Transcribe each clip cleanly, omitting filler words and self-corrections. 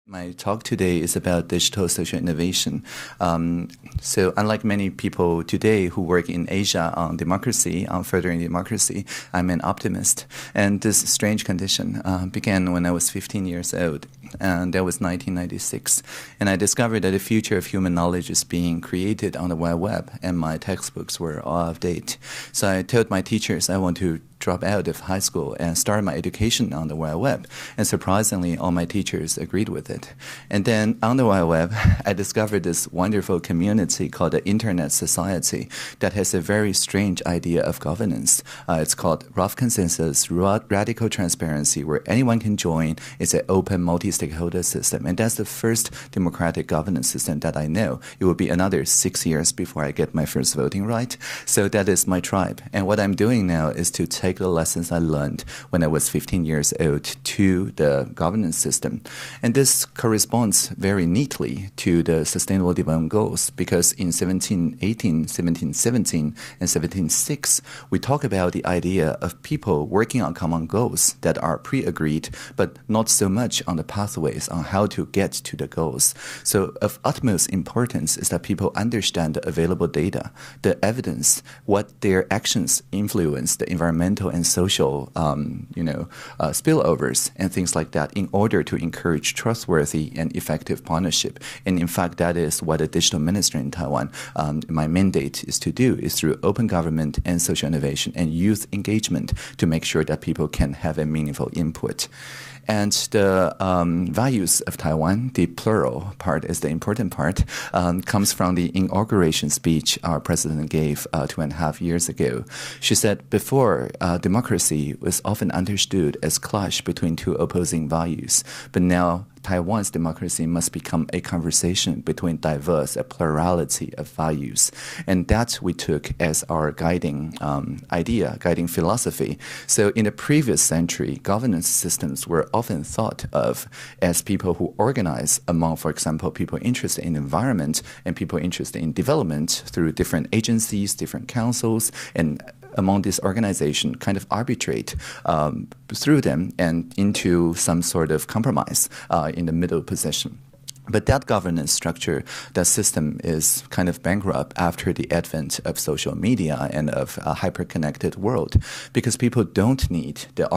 My talk today is about digital social innovation. So unlike many people today who work in Asia on democracy, on furthering democracy, I'm an optimist. And this strange condition began when I was 15 years old, and that was 1996. And I discovered that the future of human knowledge is being created on the web, and my textbooks were all out of date. So I told my teachers I want to drop out of high school and start my education on the web. And surprisingly, all my teachers agreed with it. And then on the web, I discovered this wonderful community called the Internet Society that has a very strange idea of governance. It's called Rough Consensus, Radical Transparency, where anyone can join. It's an open multi-stakeholder system. And that's the first democratic governance system that I know. It will be another 6 years before I get my first voting right. So that is my tribe. And what I'm doing now is to take the lessons I learned when I was 15 years old to the governance system. And this corresponds very neatly to the Sustainable Development Goals, because in 1718, 1717, and 1706, we talk about the idea of people working on common goals that are pre-agreed, but not so much on the pathways on how to get to the goals. So of utmost importance is that people understand the available data, the evidence, what their actions influence the environmental and social spillovers and things like that in order to encourage trustworthy and effective partnership. And in fact, that is what a digital minister in Taiwan, my mandate is to do, is through open government and social innovation and youth engagement to make sure that people can have a meaningful input. And the values of Taiwan, the plural part is the important part, comes from the inauguration speech our president gave 2.5 years ago. She said, before, democracy was often understood as clash between two opposing values, but now Taiwan's democracy must become a conversation between diverse, a plurality of values. And that we took as our guiding idea, guiding philosophy. So in the previous century, governance systems were often thought of as people who organize among, for example, people interested in environment and people interested in development through different agencies, different councils, and among this organization kind of arbitrate through them and into some sort of compromise in the middle position. But that governance structure, that system is kind of bankrupt after the advent of social media and of a hyper-connected world, because people don't need the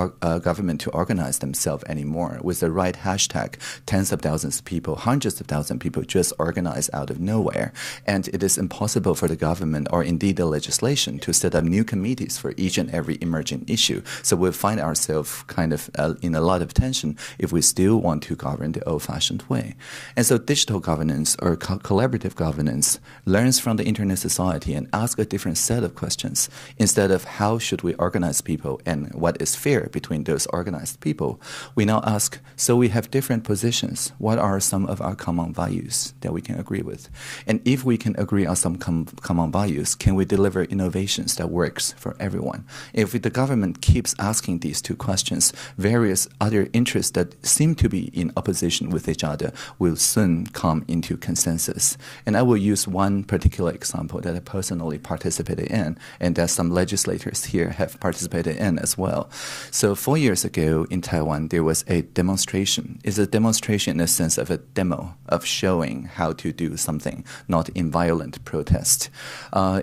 government to organize themselves anymore. With the right hashtag, tens of thousands of people, hundreds of thousands of people just organize out of nowhere. And it is impossible for the government or indeed the legislation to set up new committees for each and every emerging issue. So we'll find ourselves kind of in a lot of tension if we still want to govern the old-fashioned way. And so digital governance or collaborative governance learns from the Internet Society and asks a different set of questions. Instead of how should we organize people and what is fair between those organized people, we now ask, so we have different positions. What are some of our common values that we can agree with? And if we can agree on some common values, can we deliver innovations that works for everyone? If the government keeps asking these two questions, various other interests that seem to be in opposition with each other will soon come into consensus. And I will use one particular example that I personally participated in, and that some legislators here have participated in as well. So 4 years ago in Taiwan, there was a demonstration. It's a demonstration in the sense of a demo of showing how to do something, not in violent protest.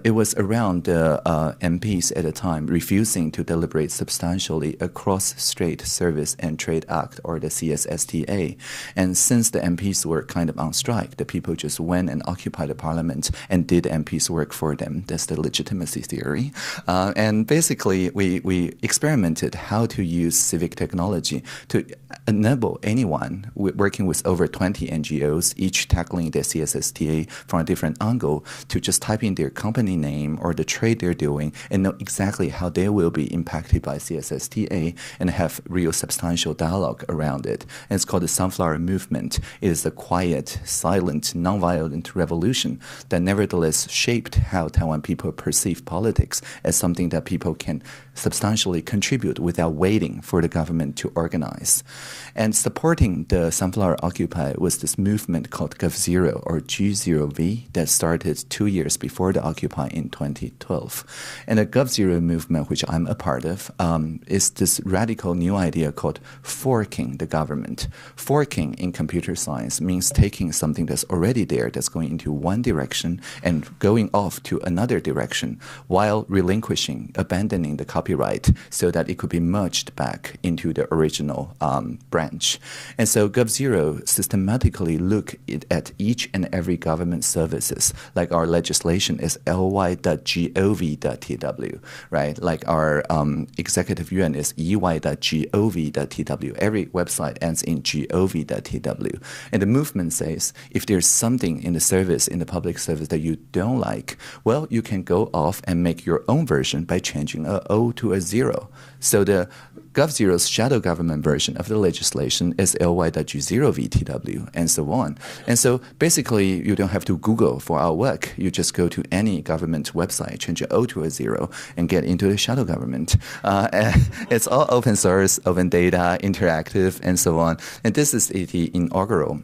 It was around the MPs at the time refusing to deliberate substantially across Strait Service and Trade Act, or the CSSTA. And since the MPs were kind of on strike, the people just went and occupied the parliament and did MPs work for them. That's the legitimacy theory. And basically, we experimented how to use civic technology to enable anyone working with over 20 NGOs, each tackling the CSSTA from a different angle, to just type in their company name or the trade they're doing and know exactly how they will be impacted by CSSTA and have real substantial dialogue around it. And it's called the Sunflower Movement. It is a quiet, silent, nonviolent revolution that nevertheless shaped how Taiwan people perceive politics as something that people can substantially contribute without waiting for the government to organize. And supporting the Sunflower Occupy was this movement called GovZero or G0V that started 2 years before the Occupy in 2012. And the GovZero movement, which I'm a part of, is this radical new idea called forking the government. Forking in computer science means taking something that's already there, that's going into one direction and going off to another direction while relinquishing, abandoning the copyright so that it could be merged back into the original branch. And so GovZero systematically look at each and every government services, like our legislation is ly.gov.tw, right? Like our executive yuan is ey.gov.tw. Every website ends in gov.tw. And the movement says, if there's something in the service, in the public service that you don't like, well, you can go off and make your own version by changing a O to a 0. So the GovZero's shadow government version of the legislation is ly.g0vtw, and so on. And so basically, you don't have to Google for our work. You just go to any government website, change your O to a 0, and get into the shadow government. It's all open source, open data, interactive, and so on. And this is the inaugural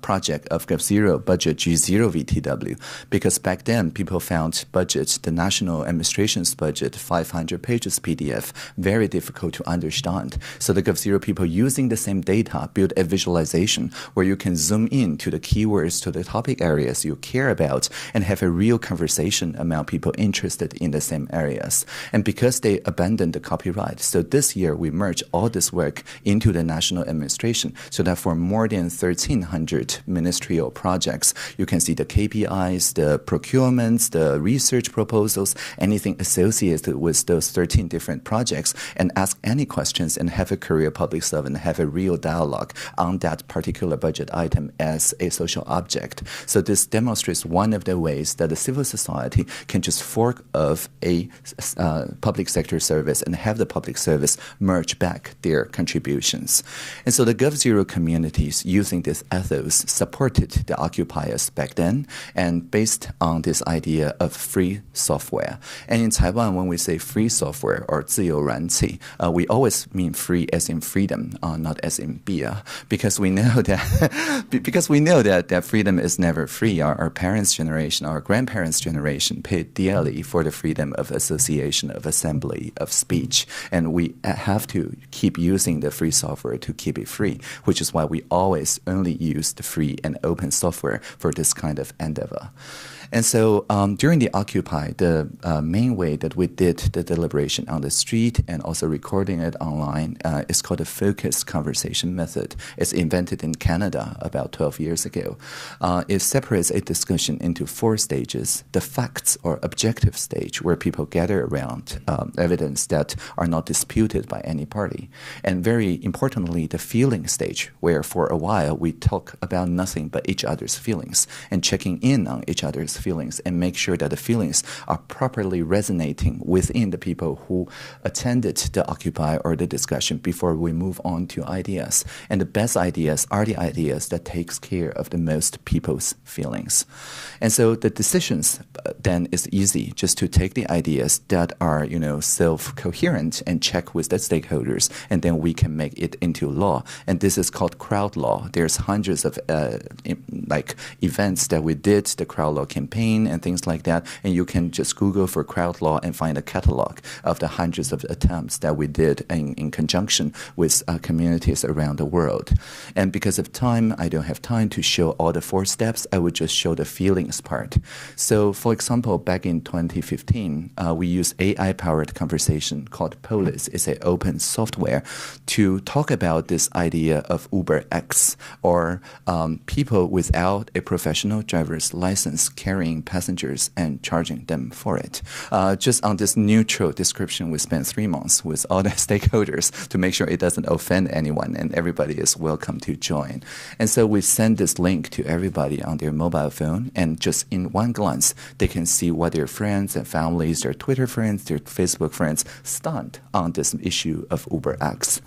project of GovZero, budget G0VTW, because back then people found budget, the national administration's budget, 500 pages PDF, very difficult to understand. So the GovZero people using the same data built a visualization where you can zoom in to the keywords, to the topic areas you care about, and have a real conversation among people interested in the same areas. And because they abandoned the copyright, so this year we merged all this work into the national administration, so that for more than 1,300 ministerial projects, you can see the KPIs, the procurements, the research proposals, anything associated with those 13 different projects, and ask any questions and have a career public servant have a real dialogue on that particular budget item as a social object. So this demonstrates one of the ways that the civil society can just fork of a public sector service and have the public service merge back their contributions. And so the GovZero communities using this ethos supported the occupiers back then, and based on this idea of free software. And in Taiwan, when we say free software or 自由软体, we always mean free as in freedom, not as in beer, because we know that that freedom is never free. Our parents' generation, our grandparents' generation paid dearly for the freedom of association, of assembly, of speech, and we have to keep using the free software to keep it free, which is why we always only use the free and open software for this kind of endeavor. And so during the Occupy, the main way that we did the deliberation on the street and also recording it online is called a focused conversation method. It's invented in Canada about 12 years ago. It separates a discussion into 4 stages: the facts or objective stage, where people gather around evidence that are not disputed by any party. And very importantly, the feeling stage, where for a while we talk about nothing but each other's feelings and checking in on each other's feelings and make sure that the feelings are properly resonating within the people who attended the Occupy or the discussion before we move on to ideas. And the best ideas are the ideas that takes care of the most people's feelings. And so the decisions then is easy, just to take the ideas that are, self-coherent and check with the stakeholders, and then we can make it into law. And this is called crowd law. There's hundreds of events that we did, the crowd law campaign and things like that, and you can just Google for crowd law and find a catalog of the hundreds of attempts that we did in conjunction with communities around the world. And because of time, I don't have time to show all the 4 steps. I would just show the feelings part. So for example, back in 2015, we used AI-powered conversation called Polis. It's an open software to talk about this idea of UberX, or people without a professional driver's license carrying passengers and charging them for it. Just on this neutral description, we spent 3 months with all the stakeholders to make sure it doesn't offend anyone and everybody is welcome to join. And so we send this link to everybody on their mobile phone, and just in one glance, they can see what their friends and families, their Twitter friends, their Facebook friends stand on this issue of UberX.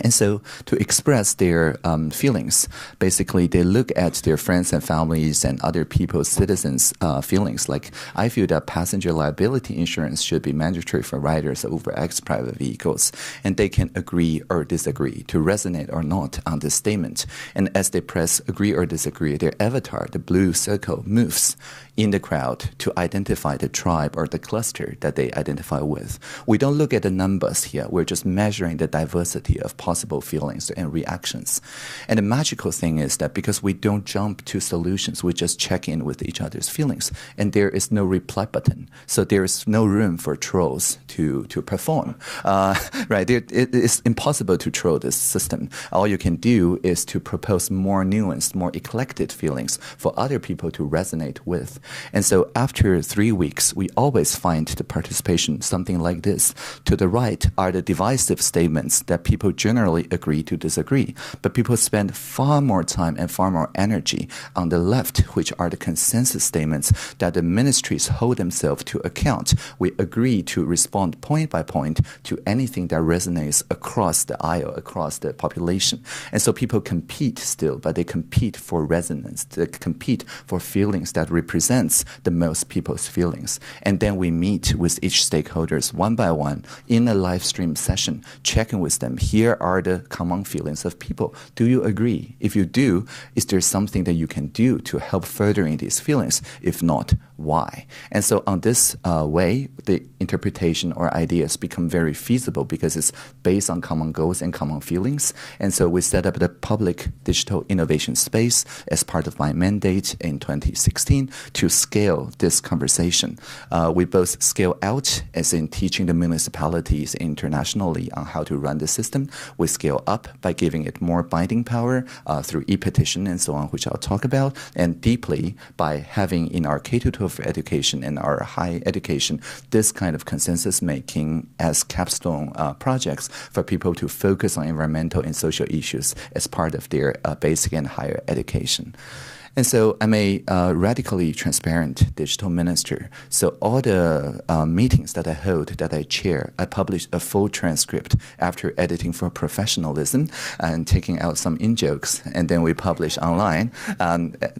And so to express their feelings, basically they look at their friends and families and other people's citizens' feelings. Like, I feel that passenger liability insurance should be mandatory for riders over X private vehicles. And they can agree or disagree, to resonate or not on this statement. And as they press agree or disagree, their avatar, the blue circle, moves in the crowd to identify the tribe or the cluster that they identify with. We don't look at the numbers here. We're just measuring the diversity of possible feelings and reactions. And the magical thing is that because we don't jump to solutions, we just check in with each other's feelings. And there is no reply button. So there is no room for trolls to perform. Right? It is impossible to troll this system. All you can do is to propose more nuanced, more eclectic feelings for other people to resonate with. And so after 3 weeks, we always find the participation something like this. To the right are the divisive statements that people generally agree to disagree. But people spend far more time and far more energy on the left, which are the consensus statements that the ministries hold themselves to account. We agree to respond point by point to anything that resonates across the aisle, across the population. And so people compete still, but they compete for resonance. They compete for feelings that represent the most people's feelings. And then we meet with each stakeholders one by one in a live stream session, checking with them. Here are the common feelings of people. Do you agree? If you do, is there something that you can do to help furthering these feelings? If not, why? And so on this way, the interpretation or ideas become very feasible because it's based on common goals and common feelings. And so we set up the public digital innovation space as part of my mandate in 2016 to scale this conversation. We both scale out, as in teaching the municipalities internationally on how to run the system. We scale up by giving it more binding power through e-petition and so on, which I'll talk about, and deeply by having in our K-12 education and our higher education this kind of consensus making as capstone projects for people to focus on environmental and social issues as part of their basic and higher education. And so I'm a radically transparent digital minister. So all the meetings that I hold, that I chair, I publish a full transcript after editing for professionalism and taking out some in-jokes. And then we publish online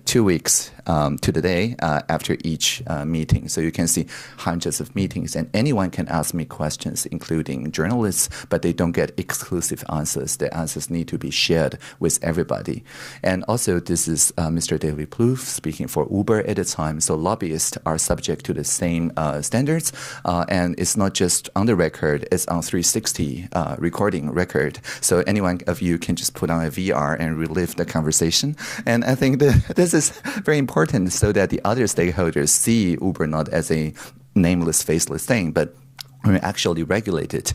2 weeks to the day after each meeting. So you can see hundreds of meetings. And anyone can ask me questions, including journalists, but they don't get exclusive answers. The answers need to be shared with everybody. And also, this is Mr. David Plouffe speaking for Uber at the time. So lobbyists are subject to the same standards. And it's not just on the record, it's on 360 recording record. So anyone of you can just put on a VR and relive the conversation. And I think that this is very important so that the other stakeholders see Uber not as a nameless, faceless thing, but when we actually regulated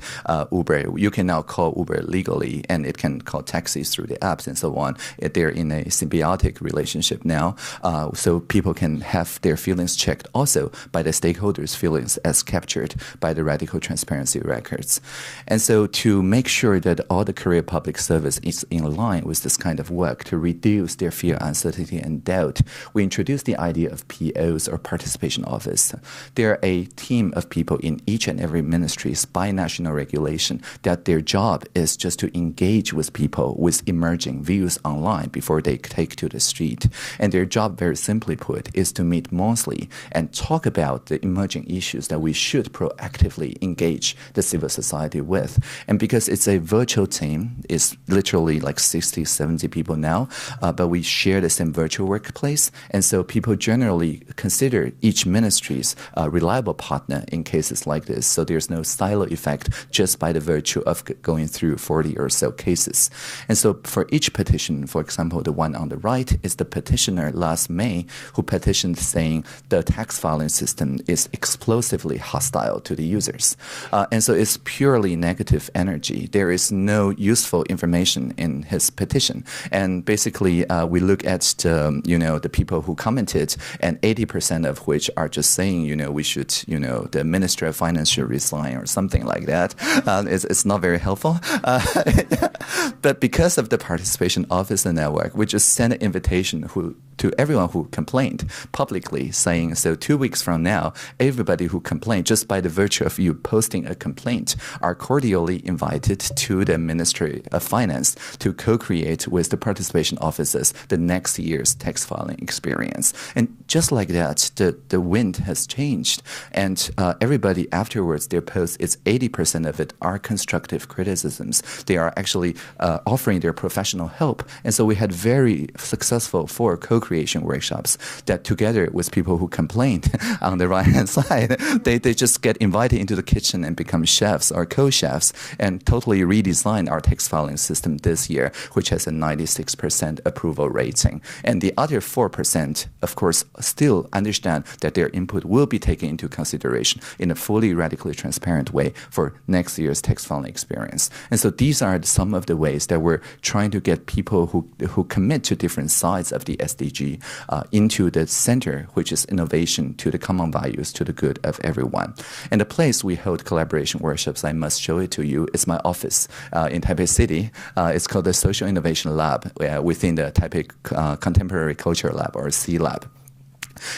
Uber, you can now call Uber legally, and it can call taxis through the apps and so on. They're in a symbiotic relationship now, so people can have their feelings checked also by the stakeholders' feelings as captured by the radical transparency records. And so to make sure that all the career public service is in line with this kind of work to reduce their fear, uncertainty, and doubt, we introduced the idea of POs, or participation office. They're a team of people in each and every ministries by national regulation that their job is just to engage with people with emerging views online before they take to the street. And their job, very simply put, is to meet monthly and talk about the emerging issues that we should proactively engage the civil society with. And because it's a virtual team, it's literally like 60, 70 people now, but we share the same virtual workplace. And so people generally consider each ministry's a reliable partner in cases like this. So there's no silo effect just by the virtue of going through 40 or so cases. And so for each petition, for example, the one on the right is the petitioner last May who petitioned saying the tax filing system is explosively hostile to the users. And so it's purely negative energy. There is no useful information in his petition. And basically, we look at the people who commented, and 80% of which are just saying, we should, the Minister of Finance should resign or something like that. It's not very helpful. But because of the participation officer network, we just send an invitation to everyone who complained publicly, saying, so 2 weeks from now, everybody who complained, just by the virtue of you posting a complaint, are cordially invited to the Ministry of Finance to co-create with the participation offices the next year's tax filing experience. And just like that, the wind has changed. And everybody afterwards, their posts, it's 80% of it are constructive criticisms. They are actually offering their professional help. And so we had very successful 4 co-creation workshops that together with people who complained on the right-hand side, they just get invited into the kitchen and become chefs or co-chefs and totally redesign our tax filing system this year, which has a 96% approval rating. And the other 4%, of course, still understand that their input will be taken into consideration in a fully radically transparent way for next year's tax filing experience. And so these are some of the ways that we're trying to get people who commit to different sides of the SDG into the center, which is innovation to the common values, to the good of everyone. And the place we hold collaboration workshops, I must show it to you, is my office in Taipei City. It's called the Social Innovation Lab within the Taipei Contemporary Culture Lab, or C-Lab.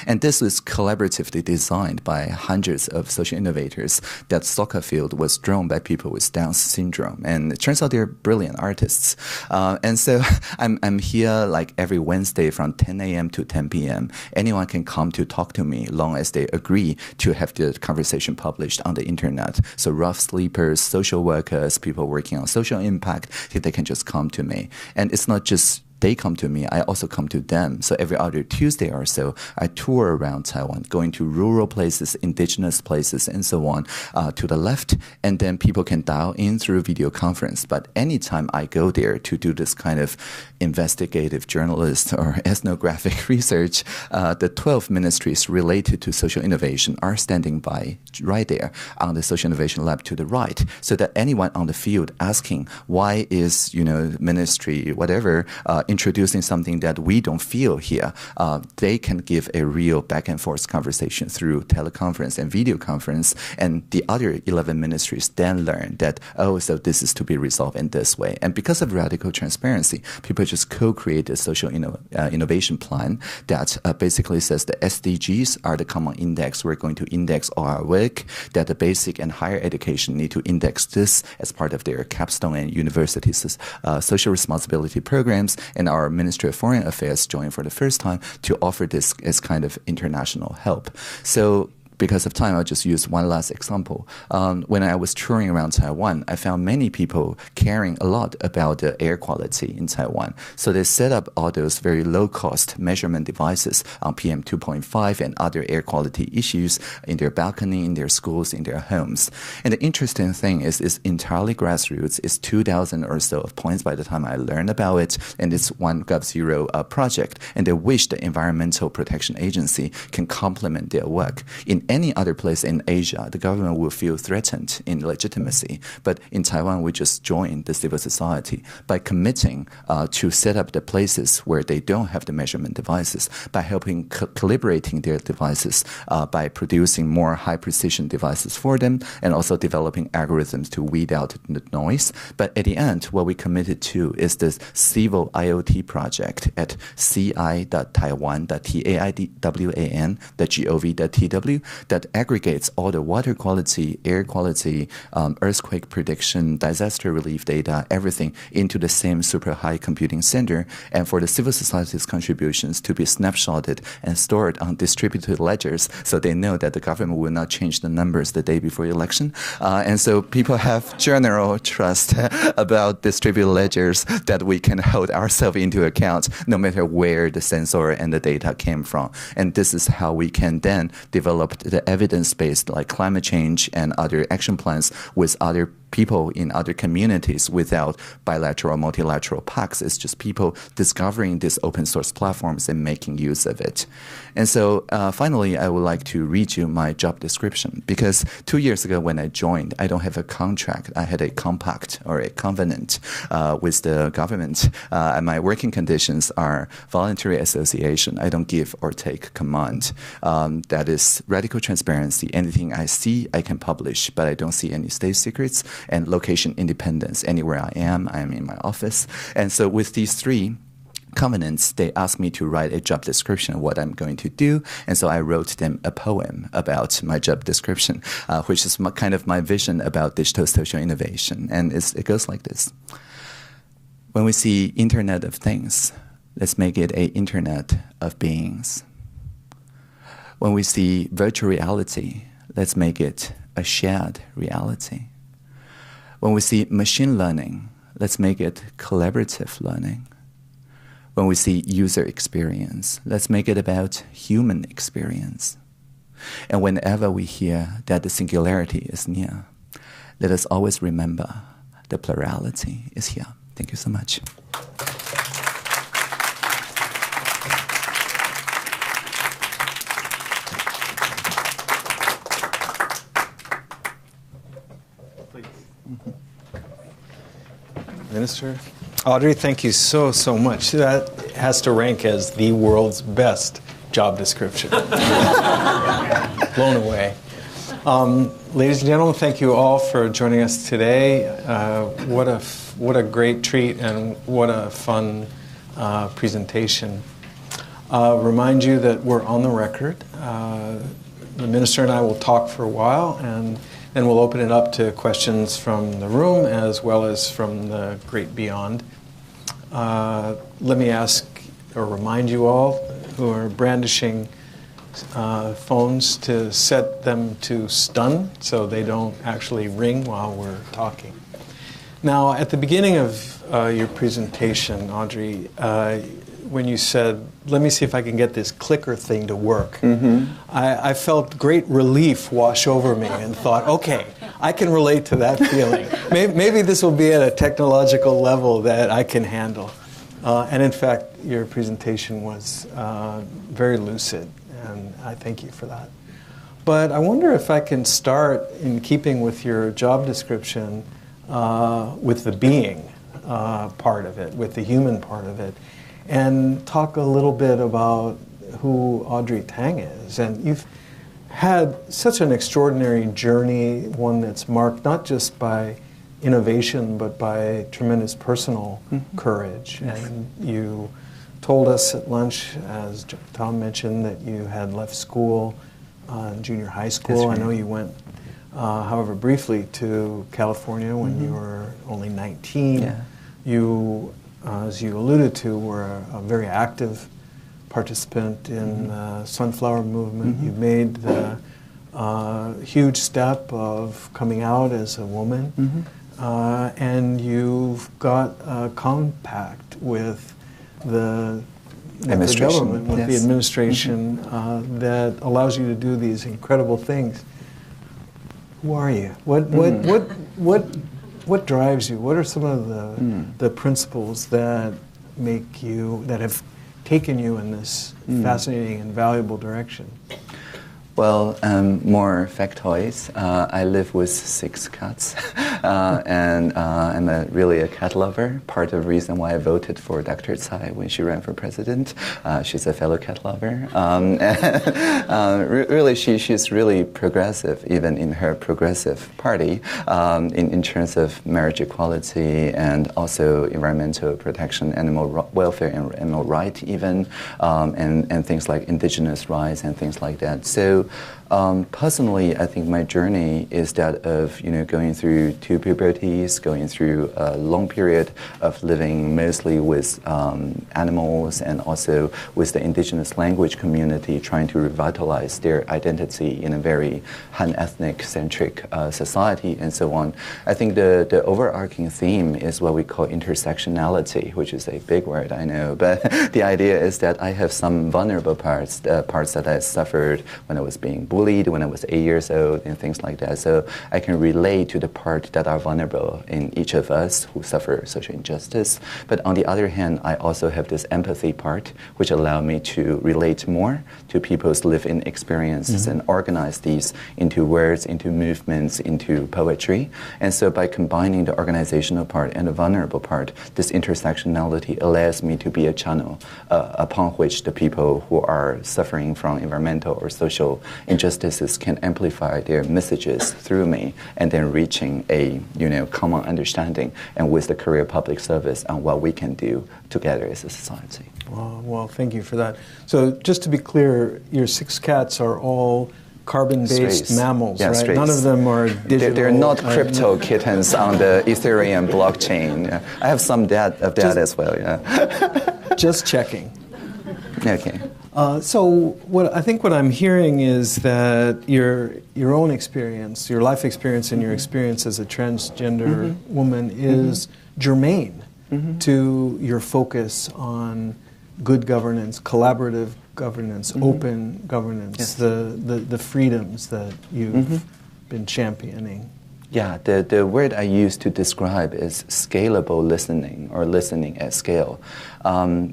And this was collaboratively designed by hundreds of social innovators. That soccer field was drawn by people with Down syndrome. And it turns out they're brilliant artists. And so I'm here like every Wednesday from 10 a.m. to 10 p.m. Anyone can come to talk to me long as they agree to have the conversation published on the internet. So rough sleepers, social workers, people working on social impact, they can just come to me. And it's not just they come to me, I also come to them. So every other Tuesday or so, I tour around Taiwan, going to rural places, indigenous places, and so on, to the left. And then people can dial in through video conference. But anytime I go there to do this kind of investigative journalist or ethnographic research, the 12 ministries related to social innovation are standing by right there on the Social Innovation Lab to the right, so that anyone on the field asking, why is, ministry, whatever, introducing something that we don't feel here, they can give a real back and forth conversation through teleconference and video conference, and the other 11 ministries then learn that, so this is to be resolved in this way. And because of radical transparency, people just co-create a social innovation plan that basically says the SDGs are the common index. We're going to index all our work, that the basic and higher education need to index this as part of their capstone and universities' social responsibility programs. And our Ministry of Foreign Affairs joined for the first time to offer this as kind of international help. So because of time, I'll just use one last example. When I was touring around Taiwan, I found many people caring a lot about the air quality in Taiwan. So they set up all those very low-cost measurement devices on PM 2.5 and other air quality issues in their balcony, in their schools, in their homes. And the interesting thing is it's entirely grassroots. It's 2,000 or so of points by the time I learned about it, and it's one GovZero project. And they wish the Environmental Protection Agency can complement their work. In any other place in Asia, the government will feel threatened in legitimacy. But in Taiwan, we just joined the civil society by committing to set up the places where they don't have the measurement devices, by helping calibrating their devices, by producing more high-precision devices for them, and also developing algorithms to weed out the noise. But at the end, what we committed to is this civil IoT project at ci.taiwan.taiwan.gov.tw that aggregates all the water quality, air quality, earthquake prediction, disaster relief data, everything into the same super high computing center, and for the civil society's contributions to be snapshotted and stored on distributed ledgers, so they know that the government will not change the numbers the day before election. And so people have general trust about distributed ledgers that we can hold ourselves into account no matter where the sensor and the data came from. And this is how we can then develop the evidence-based like climate change and other action plans with other people in other communities without bilateral or multilateral pacts. It's just people discovering these open source platforms and making use of it. And so finally, I would like to read you my job description, because 2 years ago when I joined, I don't have a contract. I had a compact or a covenant with the government. And my working conditions are voluntary association. I don't give or take command. That is radical transparency. Anything I see, I can publish, but I don't see any state secrets, and location independence. Anywhere I am in my office. And so with these three covenants, they asked me to write a job description of what I'm going to do. And so I wrote them a poem about my job description, which is kind of my vision about digital social innovation. And it goes like this. When we see Internet of Things, let's make it an Internet of Beings. When we see virtual reality, let's make it a shared reality. When we see machine learning, let's make it collaborative learning. When we see user experience, let's make it about human experience. And whenever we hear that the singularity is near, let us always remember the plurality is here. Thank you so much. Minister? Audrey, thank you so much. That has to rank as the world's best job description. Blown away. Ladies and gentlemen, thank you all for joining us today. What a great treat and what a fun presentation. Remind you that we're on the record. The minister and I will talk for a while, and then we'll open it up to questions from the room as well as from the great beyond. Let me ask or remind you all who are brandishing phones to set them to stun so they don't actually ring while we're talking. Now, at the beginning of your presentation, Audrey, when you said, let me see if I can get this clicker thing to work, I felt great relief wash over me and thought, okay, I can relate to that feeling. Maybe this will be at a technological level that I can handle. And in fact, your presentation was very lucid, and I thank you for that. But I wonder if I can start, in keeping with your job description, with the being part of it, with the human part of it, and talk a little bit about who Audrey Tang is. And you've had such an extraordinary journey, one that's marked not just by innovation, but by tremendous personal courage. Yes. And you told us at lunch, as Tom mentioned, that you had left school, junior high school. Right. I know you went, however briefly, to California when you were only 19. Yeah. You, as you alluded to, were a very active participant in the Sunflower Movement. You made the huge step of coming out as a woman, and you've got a compact with the government, with the administration, that allows you to do these incredible things. Who are you? What drives you? What are some of the principles that make you, that have taken you in this fascinating and valuable direction? Well, more factoids. I live with 6 cats, and I'm really a cat lover. Part of the reason why I voted for Dr. Tsai when she ran for president. She's a fellow cat lover. Really, she's really progressive, even in her progressive party, in terms of marriage equality and also environmental protection, animal welfare and animal rights even, and things like indigenous rights and things like that. So personally, I think my journey is that of going through 2 puberties, going through a long period of living mostly with animals and also with the indigenous language community, trying to revitalize their identity in a very Han ethnic centric society and so on. I think the overarching theme is what we call intersectionality, which is a big word, I know, but the idea is that I have some vulnerable parts, parts that I suffered when I was being bullied when I was 8 years old and things like that. So I can relate to the part that are vulnerable in each of us who suffer social injustice. But on the other hand, I also have this empathy part, which allow me to relate more to people's lived-in experiences and organize these into words, into movements, into poetry. And so by combining the organizational part and the vulnerable part, this intersectionality allows me to be a channel upon which the people who are suffering from environmental or social injustices can amplify their messages through me and then reaching a a common understanding and with the career public service on what we can do together as a society. Well, thank you for that. So just to be clear, your 6 cats are all carbon-based mammals, right? Strays. None of them are digital. They're not crypto kittens on the Ethereum blockchain. I have some of that as well, Just checking. Okay. So what I'm hearing is that your own experience, your life experience and your experience as a transgender woman is germane to your focus on good governance, collaborative governance, open governance, the freedoms that you've been championing. Yeah, the word I use to describe is scalable listening, or listening at scale.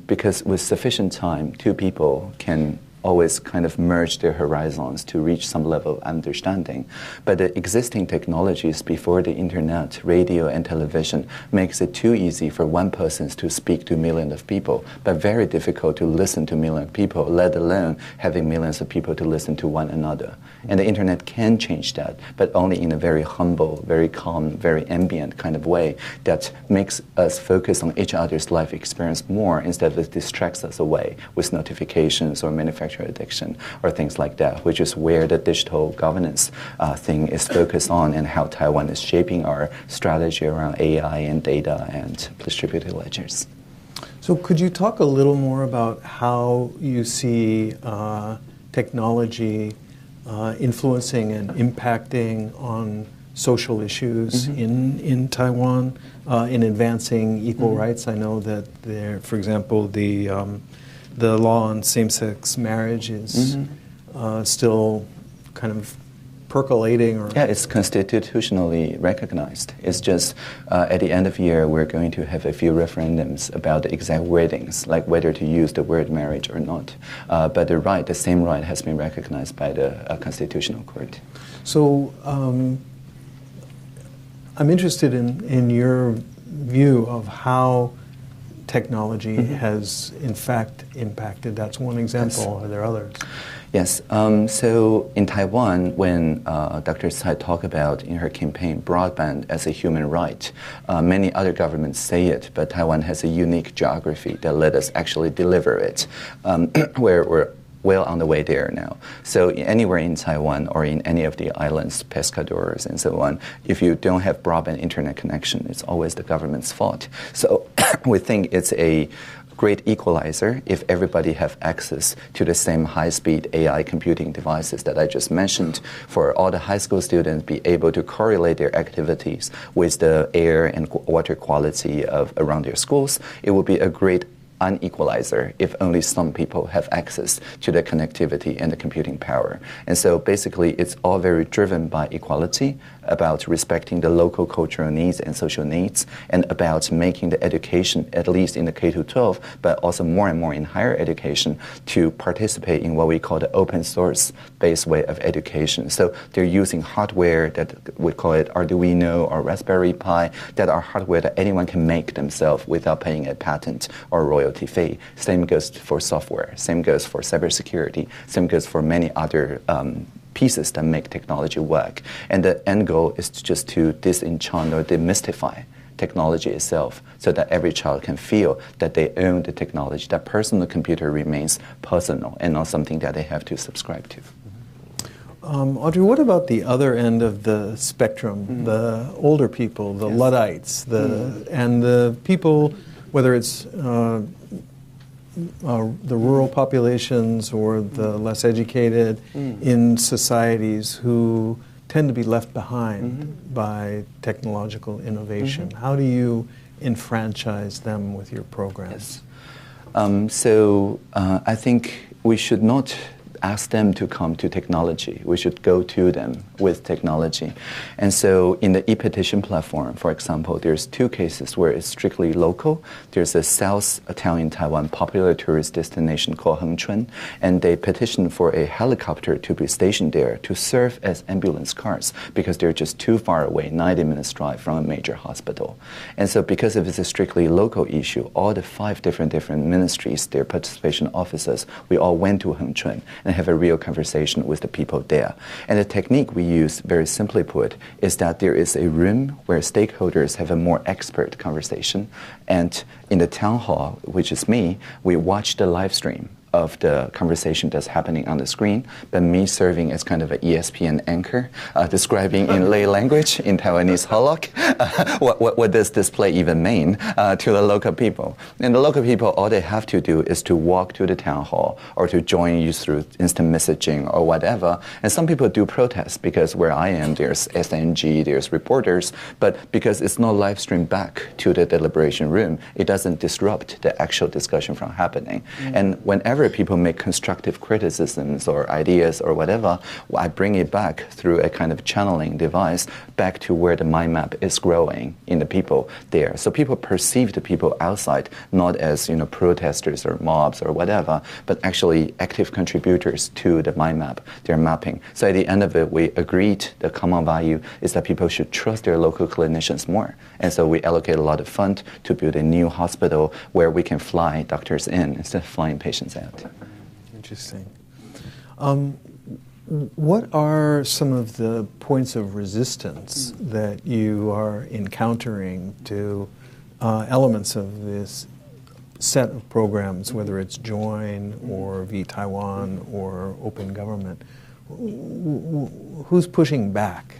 Because with sufficient time, 2 people can always kind of merge their horizons to reach some level of understanding. But the existing technologies before the internet, radio and television makes it too easy for one person to speak to millions of people, but very difficult to listen to millions of people, let alone having millions of people to listen to one another. And the internet can change that, but only in a very humble, very calm, very ambient kind of way that makes us focus on each other's life experience more instead of it distracts us away with notifications or manufacturing addiction or things like that, which is where the digital governance thing is focused on, and how Taiwan is shaping our strategy around AI and data and distributed ledgers. So could you talk a little more about how you see technology influencing and impacting on social issues in Taiwan, in advancing equal rights? I know that there, for example, the law on same-sex marriage is still kind of percolating. Yeah, it's constitutionally recognized. It's just at the end of the year, we're going to have a few referendums about the exact wordings, like whether to use the word marriage or not. But the same right has been recognized by the Constitutional Court. So I'm interested in your view of how technology has, in fact, impacted. That's one example. Yes. Are there others? Yes. So in Taiwan, when Dr. Tsai talked about in her campaign broadband as a human right, many other governments say it, but Taiwan has a unique geography that let us actually deliver it, where we're well on the way there now. So anywhere in Taiwan or in any of the islands, pescadores and so on, if you don't have broadband internet connection, it's always the government's fault. So we think it's a great equalizer if everybody have access to the same high-speed AI computing devices that I just mentioned, for all the high school students be able to correlate their activities with the air and water quality of around their schools. It would be a great unequalizer if only some people have access to the connectivity and the computing power. And so basically it's all very driven by equality, about respecting the local cultural needs and social needs, and about making the education, at least in the K-12, but also more and more in higher education, to participate in what we call the open source based way of education. So they're using hardware that we call it Arduino or Raspberry Pi, that are hardware that anyone can make themselves without paying a patent or royalty fee. Same goes for software, same goes for cybersecurity, same goes for many other pieces that make technology work. And the end goal is just to disenchant or demystify technology itself, so that every child can feel that they own the technology, that personal computer remains personal and not something that they have to subscribe to. Audrey, what about the other end of the spectrum, the older people, the Luddites, and the people, whether it's the rural populations or the less educated in societies who tend to be left behind by technological innovation? How do you enfranchise them with your programs? So I think we should not ask them to come to technology. We should go to them with technology. And so in the e-petition platform, for example, there's two cases where it's strictly local. There's a south town in Taiwan, popular tourist destination called Hengchun, and they petitioned for a helicopter to be stationed there to serve as ambulance cars because they're just too far away, 90 minutes drive from a major hospital. And so because of it's a strictly local issue, all the 5 different ministries, their participation officers, we all went to Hengchun. And and have a real conversation with the people there. And the technique we use, very simply put, is that there is a room where stakeholders have a more expert conversation, and in the town hall, which is me, we watch the live stream of the conversation that's happening on the screen, but me serving as kind of an ESPN anchor, describing in lay language, in Taiwanese Holok, what does this play even mean to the local people. And the local people, all they have to do is to walk to the town hall or to join you through instant messaging or whatever. And some people do protest because where I am, there's SNG, there's reporters, but because it's not live streamed back to the deliberation room, it doesn't disrupt the actual discussion from happening. And whenever people make constructive criticisms or ideas or whatever, I bring it back through a kind of channeling device back to where the mind map is growing in the people there. So people perceive the people outside not as protesters or mobs or whatever, but actually active contributors to the mind map they're mapping. So at the end of it, we agreed the common value is that people should trust their local clinicians more. And so we allocate a lot of fund to build a new hospital where we can fly doctors in instead of flying patients out. Interesting. What are some of the points of resistance that you are encountering to elements of this set of programs, whether it's Join or V Taiwan or Open Government? Who's pushing back?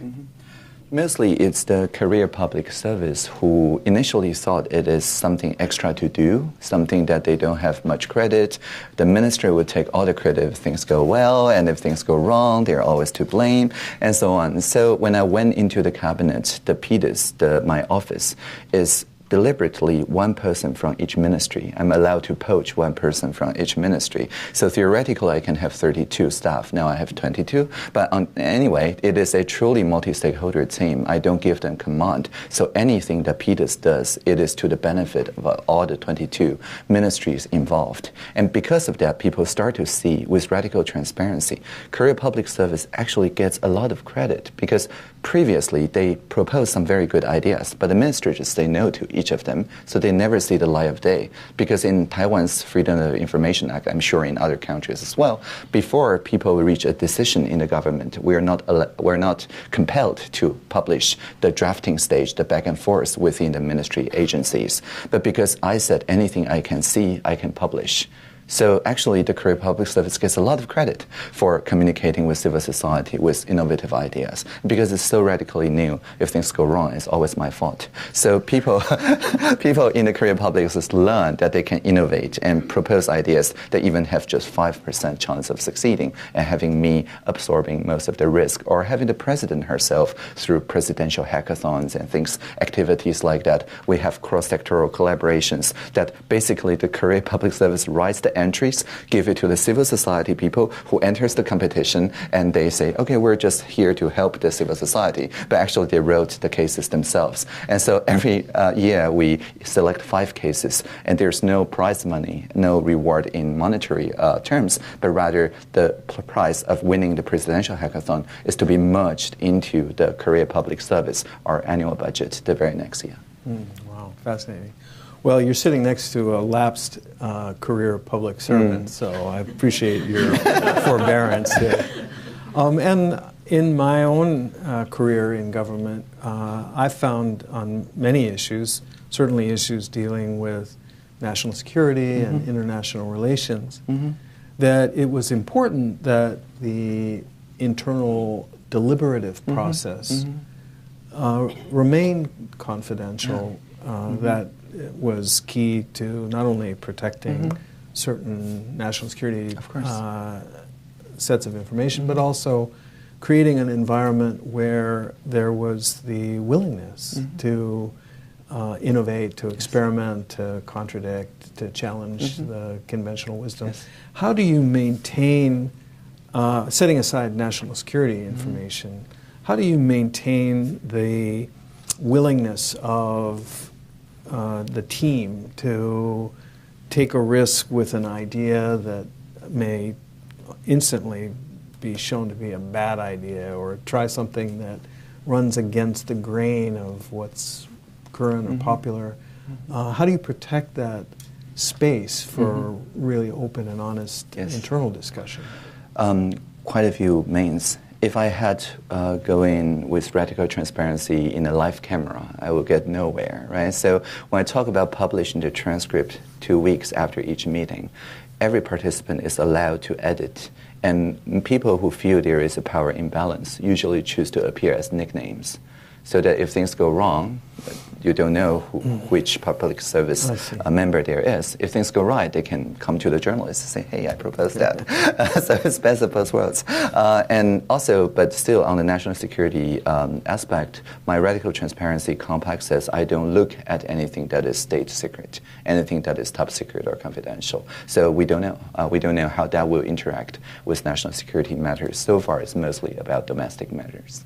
Mostly it's the career public service who initially thought it is something extra to do, something that they don't have much credit. The ministry would take all the credit if things go well, and if things go wrong, they're always to blame, and so on. So when I went into the cabinet, the PDIS, my office, is deliberately one person from each ministry. I'm allowed to poach one person from each ministry. So theoretically, I can have 32 staff. Now I have 22. But anyway, it is a truly multi-stakeholder team. I don't give them command. So anything that PDIS does, it is to the benefit of all the 22 ministries involved. And because of that, people start to see, with radical transparency, career public service actually gets a lot of credit because previously they proposed some very good ideas, but the ministry just say no to each of them, so they never see the light of day. Because in Taiwan's Freedom of Information Act, I'm sure in other countries as well, before people reach a decision in the government, we're not compelled to publish the drafting stage, the back and forth within the ministry agencies. But because I said anything I can see, I can publish. So actually, the career public service gets a lot of credit for communicating with civil society with innovative ideas. Because it's so radically new, if things go wrong, it's always my fault. So people in the career public service learn that they can innovate and propose ideas that even have just 5% chance of succeeding, and having me absorbing most of the risk, or having the president herself through presidential hackathons and things, activities like that. We have cross-sectoral collaborations that basically the career public service writes the entries, give it to the civil society people who enters the competition, and they say, okay, we're just here to help the civil society. But actually they wrote the cases themselves. And so every year we select 5 cases, and there's no prize money, no reward in monetary terms, but rather the prize of winning the presidential hackathon is to be merged into the career public service, our annual budget, the very next year. Wow, fascinating. Well, you're sitting next to a lapsed career public servant, so I appreciate your forbearance here. And in my own career in government, I found on many issues, certainly issues dealing with national security and international relations, that it was important that the internal deliberative process remain confidential, that was key to not only protecting certain national security sets of information, but also creating an environment where there was the willingness to innovate, to experiment, to contradict, to challenge the conventional wisdom. How do you maintain, setting aside national security information, how do you maintain the willingness of the team to take a risk with an idea that may instantly be shown to be a bad idea, or try something that runs against the grain of what's current or popular? How do you protect that space for really open and honest internal discussion? Quite a few means. If I had go in with radical transparency in a live camera, I would get nowhere, right? So when I talk about publishing the transcript 2 weeks after each meeting, every participant is allowed to edit. And people who feel there is a power imbalance usually choose to appear as nicknames, so that if things go wrong, you don't know which public service member there is. If things go right, they can come to the journalist and say, hey, I propose that. So it's best of both worlds. And also, but still on the national security aspect, my radical transparency compact says I don't look at anything that is state secret, anything that is top secret or confidential. So we don't know. We don't know how that will interact with national security matters. So far, it's mostly about domestic matters.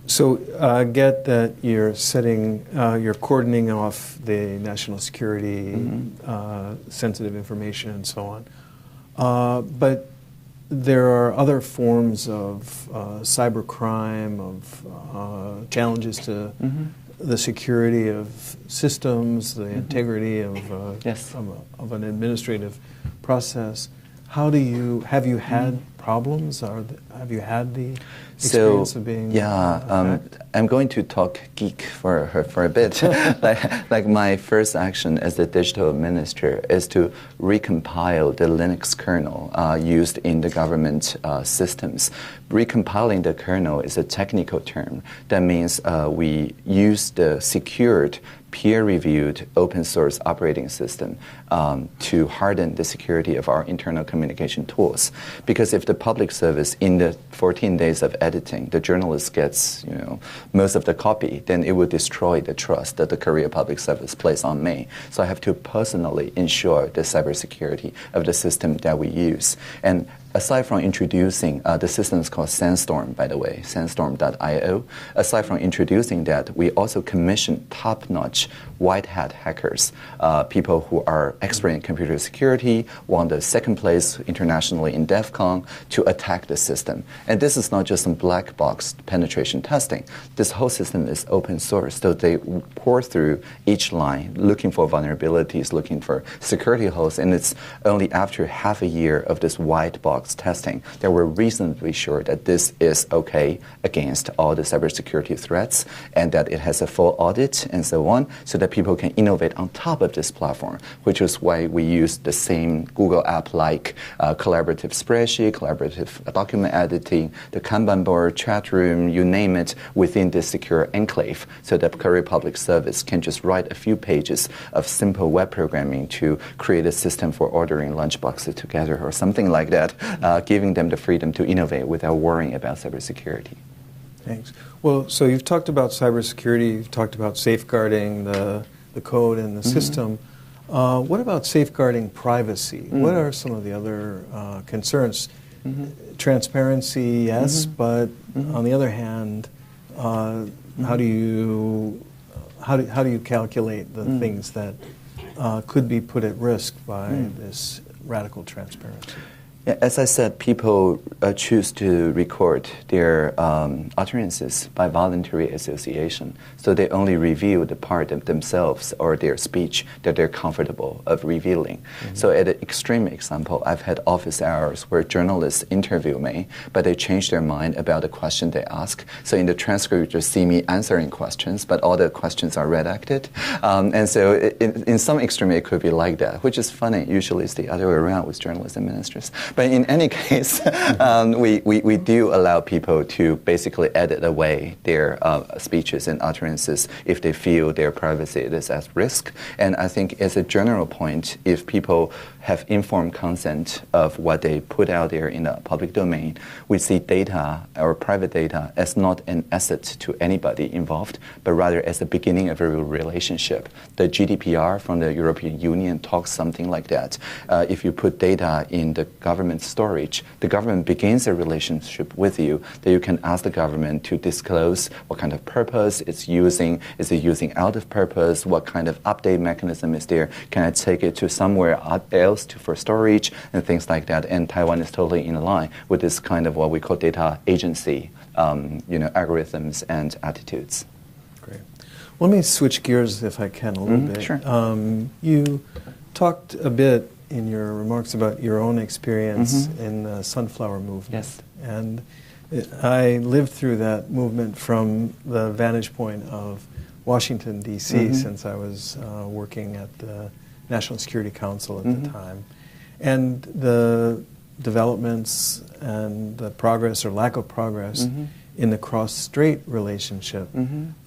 So I get that you're you're cordoning off the national security, sensitive information and so on. But there are other forms of cybercrime, of challenges to the security of systems, the integrity of an administrative process. Have you had problems? Have you had the experience of being I'm going to talk geek for a bit. like my first action as the digital minister is to recompile the Linux kernel used in the government systems. Recompiling the kernel is a technical term. That means we use the secured peer-reviewed open source operating system to harden the security of our internal communication tools. Because if the public service, in the 14 days of editing, the journalist gets most of the copy, then it will destroy the trust that the Korea Public Service places on me. So I have to personally ensure the cybersecurity of the system that we use. And aside from introducing, the system is called Sandstorm, by the way, sandstorm.io. Aside from introducing that, we also commission top-notch white hat hackers, people who are expert in computer security, won the second place internationally in DEF CON, to attack the system. And this is not just some black box penetration testing. This whole system is open source, so they pour through each line, looking for vulnerabilities, looking for security holes, and it's only after half a year of this white box testing that we're reasonably sure that this is okay against all the cybersecurity threats and that it has a full audit and so on, so that people can innovate on top of this platform, which is why we use the same Google app-like collaborative spreadsheet, collaborative document editing, the Kanban board, chat room, you name it, within this secure enclave, so that Korea Public Service can just write a few pages of simple web programming to create a system for ordering lunchboxes together or something like that, giving them the freedom to innovate without worrying about cybersecurity. Thanks. Well, so you've talked about cybersecurity, you've talked about safeguarding the code and the system. What about safeguarding privacy? What are some of the other concerns? Transparency, yes, but on the other hand, how do you calculate the things that could be put at risk by this radical transparency? Yeah, as I said, people choose to record their utterances by voluntary association. So they only reveal the part of themselves or their speech that they're comfortable of revealing. So at an extreme example, I've had office hours where journalists interview me, but they change their mind about the question they ask. So in the transcript, you just see me answering questions, but all the questions are redacted. And so in some extreme, it could be like that, which is funny. Usually it's the other way around with journalists and ministers. But in any case, we do allow people to basically edit away their speeches and utterances if they feel their privacy is at risk. And I think as a general point, if people have informed consent of what they put out there in the public domain, we see data or private data as not an asset to anybody involved, but rather as the beginning of a real relationship. The GDPR from the European Union talks something like that. If you put data in the government storage, the government begins a relationship with you that you can ask the government to disclose what kind of purpose it's using. Is it using out of purpose? What kind of update mechanism is there? Can I take it to somewhere else for storage and things like that? And Taiwan is totally in line with this kind of what we call data agency, algorithms and attitudes. Great. Let me switch gears if I can a little bit. Sure. You talked a bit in your remarks about your own experience in the sunflower movement. Yes. And I lived through that movement from the vantage point of Washington, D.C., since I was working at the National Security Council at the time. And the developments and the progress or lack of progress in the cross-strait relationship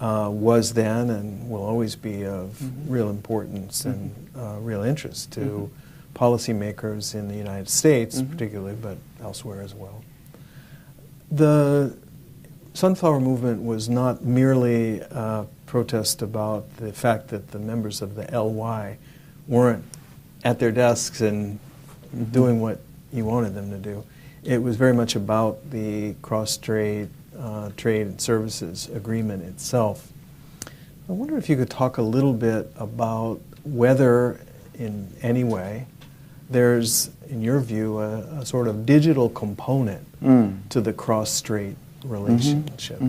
was then and will always be of real importance and real interest to policymakers in the United States particularly, but elsewhere as well. The Sunflower Movement was not merely a protest about the fact that the members of the LY weren't at their desks and doing what you wanted them to do. It was very much about the cross-strait trade and services agreement itself. I wonder if you could talk a little bit about whether, in any way, there's, in your view, a sort of digital component to the cross-strait relationship.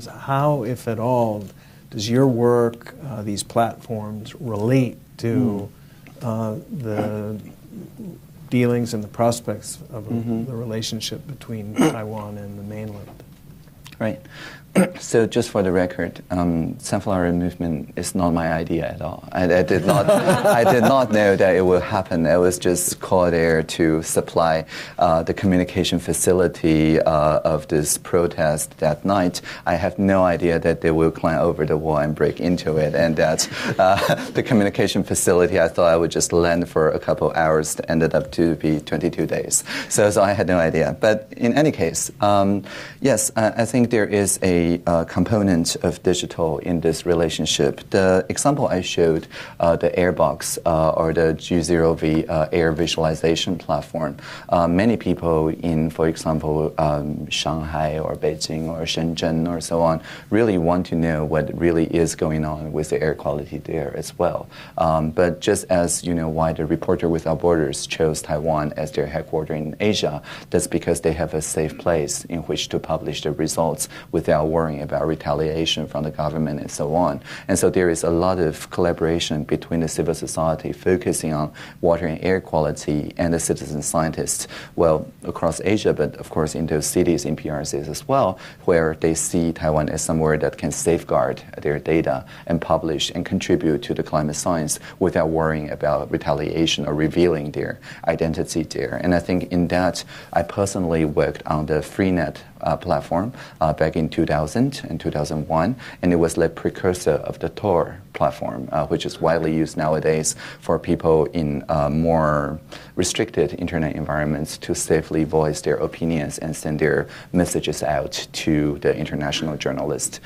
How, if at all, does your work, these platforms, relate to the dealings and the prospects of the relationship between Taiwan and the mainland? Right. So just for the record, sunflower movement is not my idea at all. I did not know that it would happen. I was just called there to supply the communication facility of this protest that night. I have no idea that they will climb over the wall and break into it, and that the communication facility, I thought I would just land for a couple hours, ended up to be 22 days. So I had no idea. But in any case, yes, I think there is a component of digital in this relationship. The example I showed, the Airbox or the G0V air visualization platform, many people in, for example, Shanghai or Beijing or Shenzhen or so on, really want to know what really is going on with the air quality there as well. But just as why the Reporter Without Borders chose Taiwan as their headquarters in Asia, that's because they have a safe place in which to publish the results without worrying about retaliation from the government and so on. And so there is a lot of collaboration between the civil society focusing on water and air quality and the citizen scientists, well, across Asia, but of course in those cities in PRCs as well, where they see Taiwan as somewhere that can safeguard their data and publish and contribute to the climate science without worrying about retaliation or revealing their identity there. And I think in that, I personally worked on the Freenet platform back in 2000 and 2001, and it was the precursor of the Tor platform, which is widely used nowadays for people in more restricted internet environments to safely voice their opinions and send their messages out to the international journalist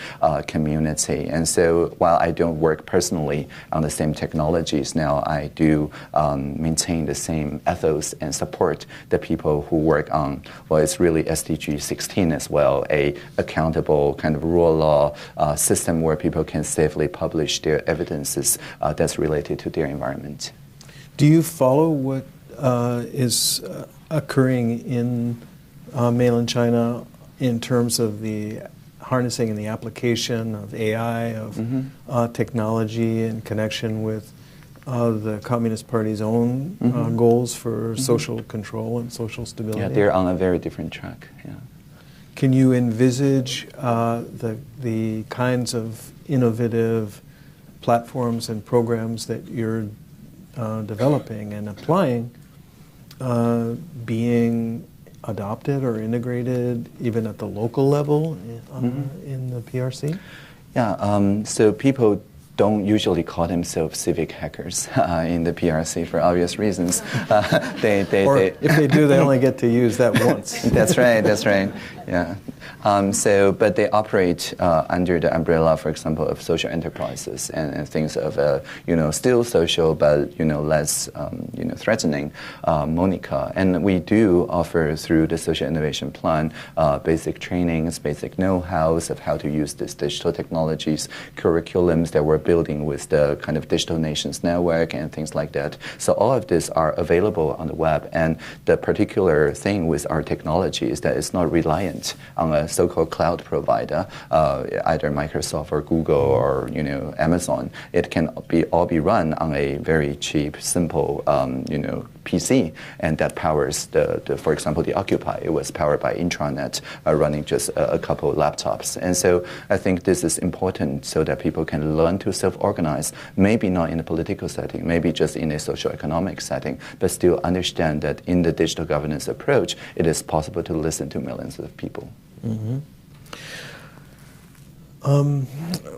community. And so while I don't work personally on the same technologies now, I do maintain the same ethos and support the people who work on, well, it's really SDG 16 as well, a accountable kind of rule of law system where people can safely publish their evidences that's related to their environment. Do you follow what is occurring in mainland China in terms of the harnessing and the application of AI, of technology in connection with the Communist Party's own goals for social control and social stability? Yeah, they're on a very different track. Yeah. Can you envisage the kinds of innovative platforms and programs that you're developing and applying being adopted or integrated even at the local level in the PRC? Yeah, so people don't usually call themselves civic hackers in the PRC for obvious reasons. If they do, they only get to use that once. That's right, that's right. Yeah. But they operate under the umbrella, for example, of social enterprises and things of, still social, but, less, threatening, Monica. And we do offer through the Social Innovation Plan basic trainings, basic know-hows of how to use these digital technologies, curriculums that were building with the kind of Digital Nations Network and things like that. So all of these are available on the web, and the particular thing with our technology is that it's not reliant on a so-called cloud provider, either Microsoft or Google or Amazon. It can all be run on a very cheap, simple PC, and that powers for example, the Occupy. It was powered by intranet, running just a couple of laptops. And so I think this is important so that people can learn to self-organize, maybe not in a political setting, maybe just in a socio-economic setting, but still understand that in the digital governance approach, it is possible to listen to millions of people. Mm-hmm.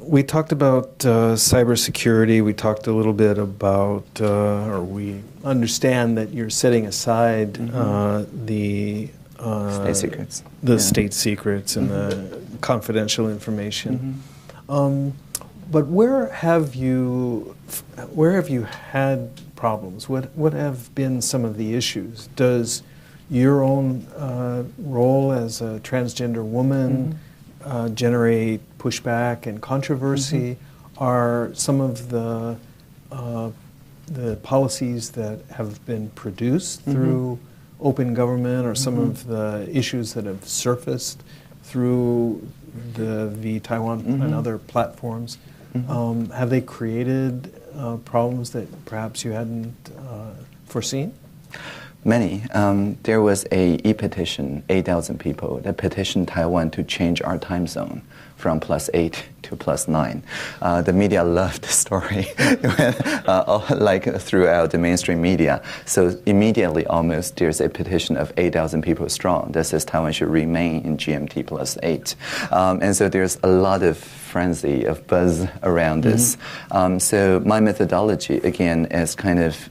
We talked about cybersecurity. We talked a little bit about, or we understand that you're setting aside the state secrets, state secrets and the confidential information. But where have you had problems? What have been some of the issues? Does your own role as a transgender woman generate pushback and controversy? Are some of the policies that have been produced through open government, or some of the issues that have surfaced through the Taiwan and other platforms, have they created problems that perhaps you hadn't foreseen? Many. There was a e-petition, 8,000 people, that petitioned Taiwan to change our time zone from +8 to +9. The media loved the story, like throughout the mainstream media. So immediately, almost, there's a petition of 8,000 people strong that says Taiwan should remain in GMT +8. And so there's a lot of frenzy, of buzz around this. So my methodology, again, is kind of,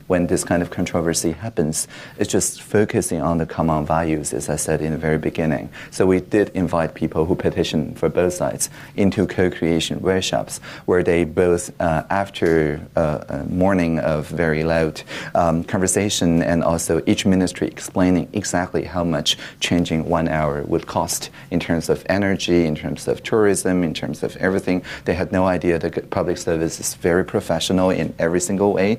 when this kind of controversy happens, it's just focusing on the common values, as I said in the very beginning. So we did invite people who petitioned for both sides into co-creation workshops, where they both, after a morning of very loud conversation, and also each ministry explaining exactly how much changing 1 hour would cost in terms of energy, in terms of tourism, in terms of everything. They had no idea that public service is very professional in every single way.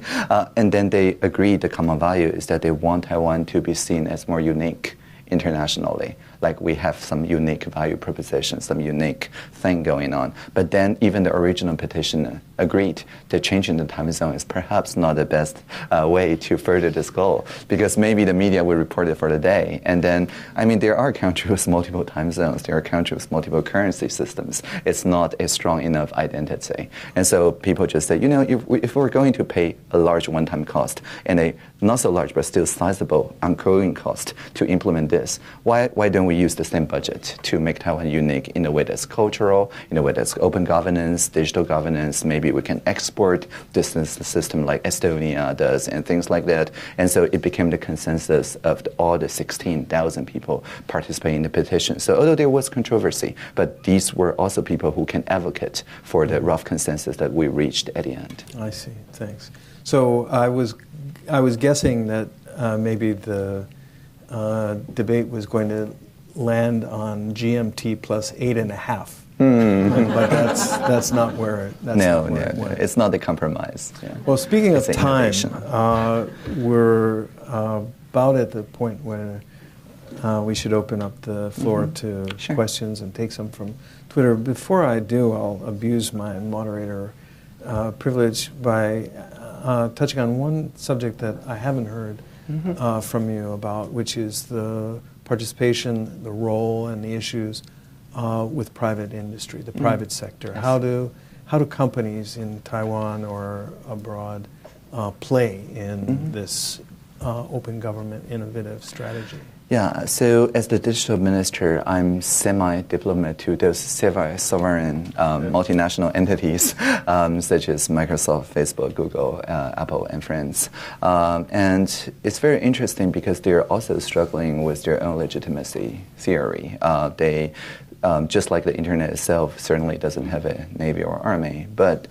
And then they agreed the common value is that they want Taiwan to be seen as more unique internationally. Like we have some unique value proposition, some unique thing going on. But then even the original petitioner agreed that changing the time zone is perhaps not the best way to further this goal, because maybe the media will report it for the day. And then, I mean, there are countries with multiple time zones. There are countries with multiple currency systems. It's not a strong enough identity. And so people just say, if we're going to pay a large one-time cost and a not so large but still sizable ongoing cost to implement this, why don't we use the same budget to make Taiwan unique in a way that's cultural, in a way that's open governance, digital governance? Maybe we can export this system like Estonia does and things like that. And so it became the consensus of all the 16,000 people participating in the petition. So although there was controversy, but these were also people who can advocate for the rough consensus that we reached at the end. I see. Thanks. So I was guessing that maybe the debate was going to land on GMT +8.5. But that's not where it went. No, it's not a compromise. Yeah. Well, speaking of time, we're about at the point where we should open up the floor to questions and take some from Twitter. Before I do, I'll abuse my moderator privilege by touching on one subject that I haven't heard from you about, which is the participation, the role, and the issues with private industry, the private sector. Yes. How do companies in Taiwan or abroad play in this open government innovative strategy? Yeah, so as the digital minister, I'm semi-diplomat to those sovereign multinational entities such as Microsoft, Facebook, Google, Apple, and friends. And it's very interesting because they're also struggling with their own legitimacy theory. They just like the internet itself certainly doesn't have a navy or army, but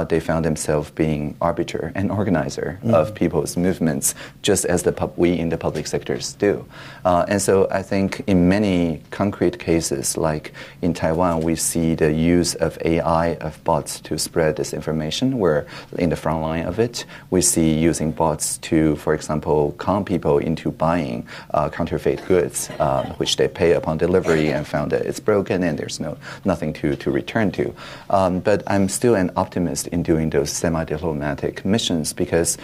they found themselves being arbiter and organizer of people's movements, just as we in the public sectors do. And so I think in many concrete cases, like in Taiwan, we see the use of AI, of bots to spread disinformation. We're in the front line of it. We see using bots to, for example, con people into buying counterfeit goods, which they pay upon delivery and found that it's broken and there's nothing to return to. But I'm still an optimist in doing those semi-diplomatic missions because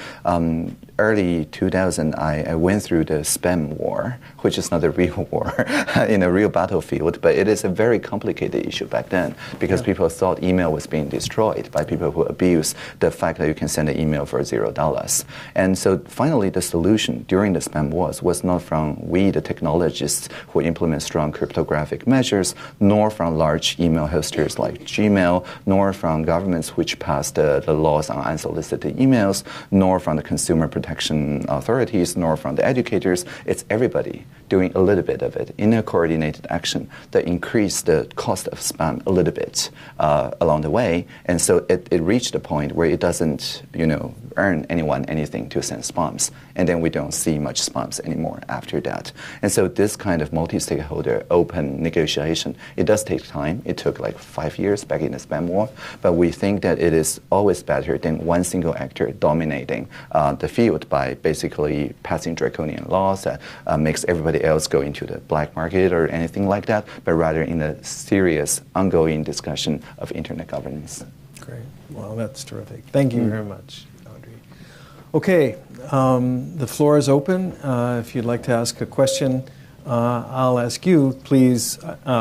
early 2000, I went through the spam war, which is not a real war in a real battlefield, but it is a very complicated issue back then because people thought email was being destroyed by people who abuse the fact that you can send an email for $0. And so finally the solution during the spam wars was not from we, the technologists who implement strong cryptographic measures, nor from large email hosters like Gmail, nor from governments which passed the laws on unsolicited emails, nor from the consumer protection authorities, nor from the educators. It's everybody doing a little bit of it in a coordinated action that increased the cost of spam a little bit along the way. And so it reached a point where it doesn't, earn anyone anything to send spams. And then we don't see much spams anymore after that. And so this kind of multi-stakeholder open negotiation, it does take time. It took like 5 years back in the spam war. But we think that it is always better than one single actor dominating the field by basically passing draconian laws that makes everybody else go into the black market or anything like that, but rather in a serious, ongoing discussion of internet governance. Great. Well, that's terrific. Thank you very much, Audrey. Okay, the floor is open. If you'd like to ask a question, I'll ask you. Please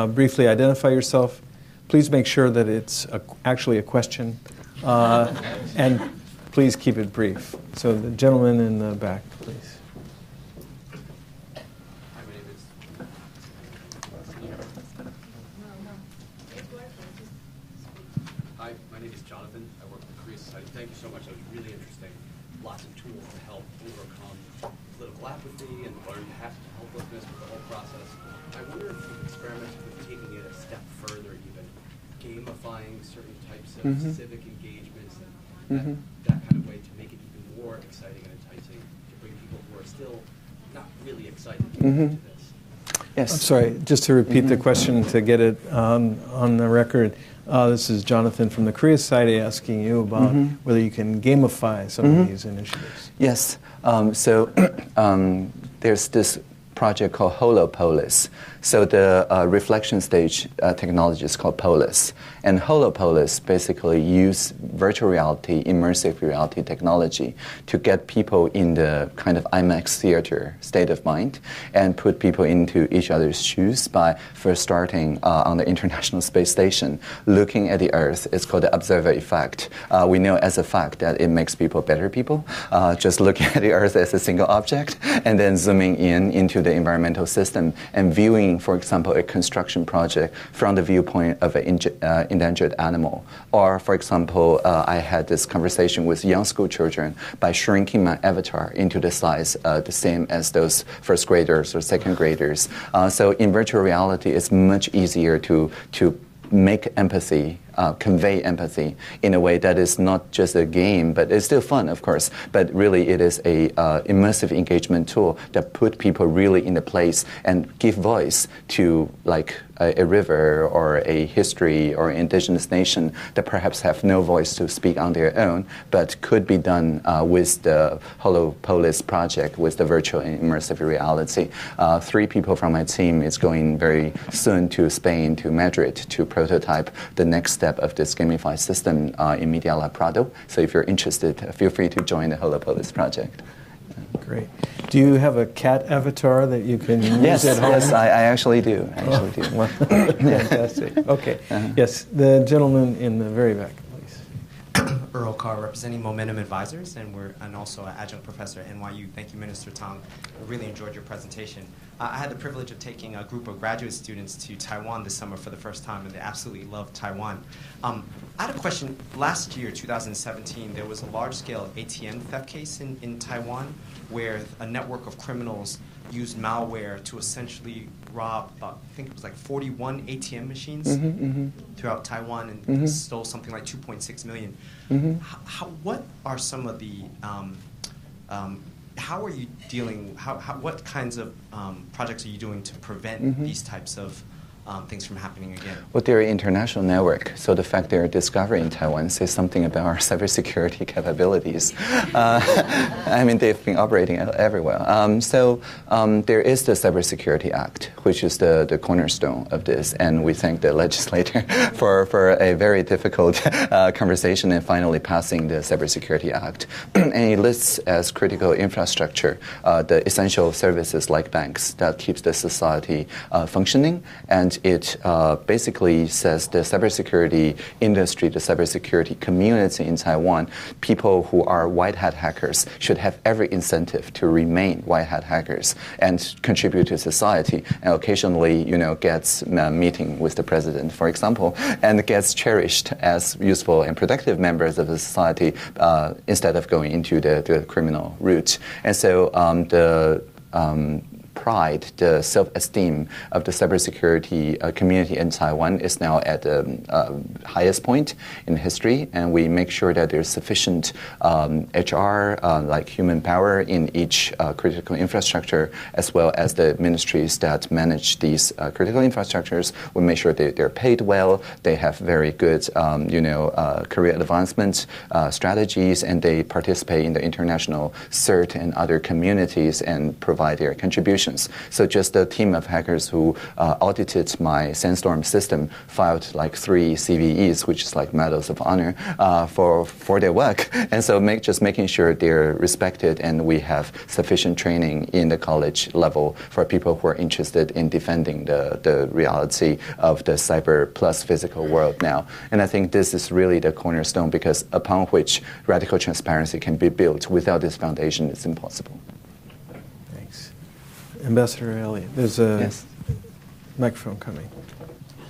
briefly identify yourself. Please make sure that it's actually a question. And please keep it brief. So the gentleman in the back, please. Hi, my name is Jonathan. I work for the Korea Society. Thank you so much. That was really interesting. Lots of tools to help overcome political apathy and learn helplessness with the whole process. I wonder if you've experimented with taking it a step further, even gamifying certain types of civic engagements and that kind of way to make it even more exciting and enticing to bring people who are still not really excited to this. Yes. I'm sorry, just to repeat the question to get it on the record. This is Jonathan from the Korea Society asking you about whether you can gamify some of these initiatives. Yes. So there's this project called Holopolis. So the reflection stage technology is called Polis. And Holopolis basically use virtual reality, immersive reality technology to get people in the kind of IMAX theater state of mind and put people into each other's shoes by first starting on the International Space Station, looking at the Earth. It's called the observer effect. We know as a fact that it makes people better people, just looking at the Earth as a single object and then zooming into the environmental system and viewing, for example, a construction project from the viewpoint of an endangered animal. Or, for example, I had this conversation with young school children by shrinking my avatar into the size the same as those first graders or second graders. So in virtual reality, it's much easier to make empathy, convey empathy in a way that is not just a game, but it's still fun, of course, but really it is a immersive engagement tool that put people really in the place and give voice to like a river or a history or indigenous nation that perhaps have no voice to speak on their own, but could be done with the Holopolis project, with the virtual and immersive reality. 3 people from my team is going very soon to Spain, to Madrid, to prototype the next step of this gamified system in Media Lab Prado. So if you're interested, feel free to join the Holopolis project. Great. Do you have a cat avatar that you can use at home? Yes, I actually do. Well, fantastic. Okay. Yes, the gentleman in the very back, please. Earl Carr, representing Momentum Advisors, and also an adjunct professor at NYU. Thank you, Minister Tang. I really enjoyed your presentation. I had the privilege of taking a group of graduate students to Taiwan this summer for the first time, and they absolutely loved Taiwan. I had a question. Last year, 2017, there was a large-scale ATM theft case in Taiwan where a network of criminals used malware to essentially rob, I think it was like 41 ATM machines throughout Taiwan and stole something like 2.6 million. What are some of the, how are you dealing, what kinds of projects are you doing to prevent these types of things from happening again? Well, they're an international network, so the fact they're discovering Taiwan says something about our cybersecurity capabilities. I mean, they've been operating everywhere. There is the Cybersecurity Act, which is the cornerstone of this, and we thank the legislator for a very difficult conversation and finally passing the Cybersecurity Act. And it lists as critical infrastructure the essential services like banks that keeps the society functioning, and it basically says the cybersecurity industry, the cybersecurity community in Taiwan, people who are white hat hackers should have every incentive to remain white hat hackers and contribute to society, and occasionally, gets a meeting with the president, for example, and gets cherished as useful and productive members of the society instead of going into the criminal route. And so the pride, the self-esteem of the cybersecurity community in Taiwan is now at the highest point in history, and we make sure that there's sufficient HR, like human power in each critical infrastructure, as well as the ministries that manage these critical infrastructures. We make sure they're paid well, they have very good, career advancement strategies, and they participate in the international CERT and other communities and provide their contributions. So just the team of hackers who audited my Sandstorm system filed like 3 CVEs, which is like medals of honor, for their work. And so making sure they're respected, and we have sufficient training in the college level for people who are interested in defending the reality of the cyber plus physical world now. And I think this is really the cornerstone, because upon which radical transparency can be built. Without this foundation, it's impossible. Ambassador Elliott, there's a microphone coming.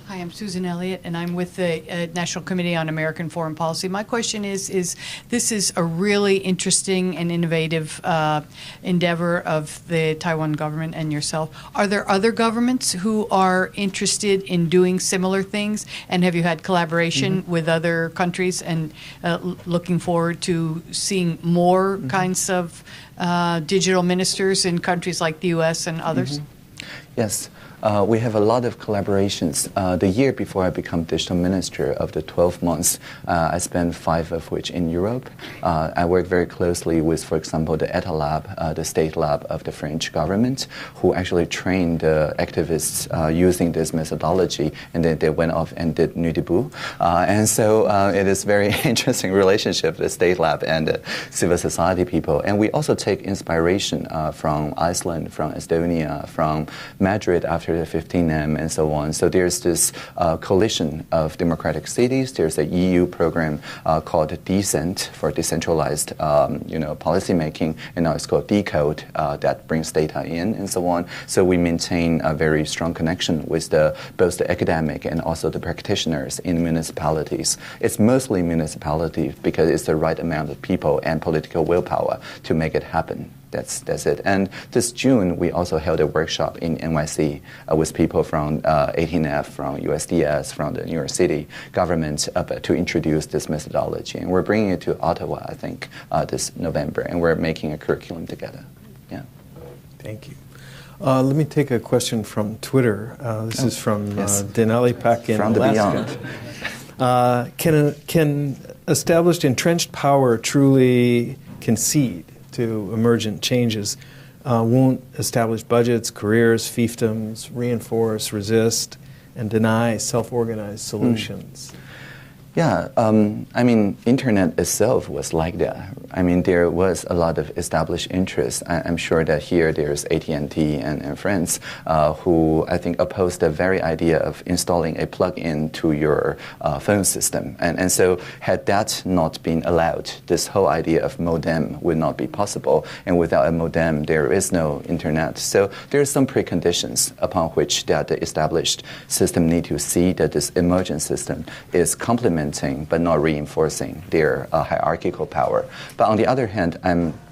Hi, I'm Susan Elliott, and I'm with the National Committee on American Foreign Policy. My question is this is a really interesting and innovative endeavor of the Taiwan government and yourself. Are there other governments who are interested in doing similar things, and have you had collaboration with other countries, and looking forward to seeing more kinds of digital ministers in countries like the U.S. and others? Yes. We have a lot of collaborations. The year before I became digital minister, of the 12 months, I spent 5 of which in Europe. I work very closely with, for example, the ETA lab, the state lab of the French government, who actually trained the activists using this methodology, and then they went off and did Nuit debout. And so it is very interesting relationship, the state lab and the civil society people. And we also take inspiration from Iceland, from Estonia, from Madrid after the 15M, and so on. So there's this coalition of democratic cities. There's a EU program called Decent for decentralized, policy making, and now it's called Decode that brings data in, and so on. So we maintain a very strong connection with both the academic and also the practitioners in municipalities. It's mostly municipalities because it's the right amount of people and political willpower to make it happen. That's it. And this June, we also held a workshop in NYC with people from 18F, from USDS, from the New York City government to introduce this methodology. And we're bringing it to Ottawa, I think, this November. And we're making a curriculum together. Yeah. Thank you. Let me take a question from Twitter. This is from Denali Pak in from Alaska. Can established entrenched power truly concede to emergent changes? Won't established budgets, careers, fiefdoms reinforce, resist, and deny self-organized solutions? Yeah, internet itself was like that. There was a lot of established interest. I'm sure that here there's AT&T and friends who I think oppose the very idea of installing a plug-in to your phone system. And so had that not been allowed, this whole idea of modem would not be possible. And without a modem, there is no internet. So there are some preconditions upon which that the established system need to see that this emergent system is complemented supplementing but not reinforcing their hierarchical power. But on the other hand,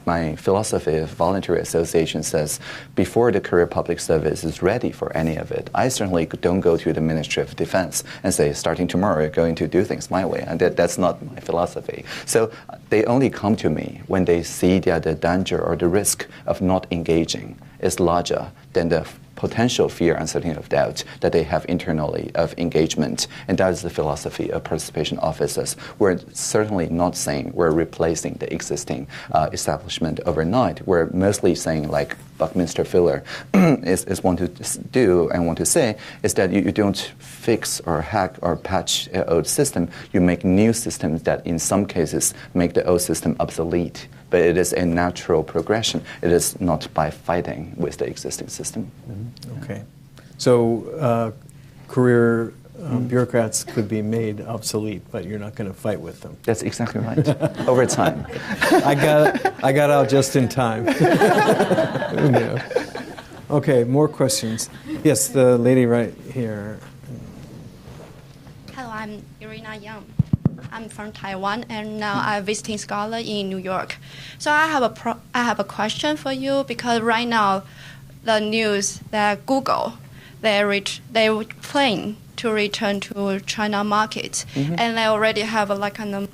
my philosophy of voluntary association says before the career public service is ready for any of it, I certainly don't go to the Ministry of Defense and say, starting tomorrow, you're going to do things my way. And that's not my philosophy. So they only come to me when they see that the danger or the risk of not engaging is larger than the potential fear, uncertainty of doubt that they have internally of engagement. And that is the philosophy of participation officers. We're certainly not saying we're replacing the existing establishment overnight. We're mostly saying, like Buckminster Fuller is want to do and want to say, is that you don't fix or hack or patch an old system. You make new systems that in some cases make the old system obsolete. But it is a natural progression. It is not by fighting with the existing system. Mm-hmm. Okay. So career bureaucrats could be made obsolete, but you're not going to fight with them. That's exactly right. Over time. I got out just in time. Yeah. Okay, more questions. Yes, the lady right here. Hello, I'm Irina Yang. I'm from Taiwan, and now I'm visiting scholar in New York. So I have a question for you, because right now, the news that Google they plan to return to China market, and they already have a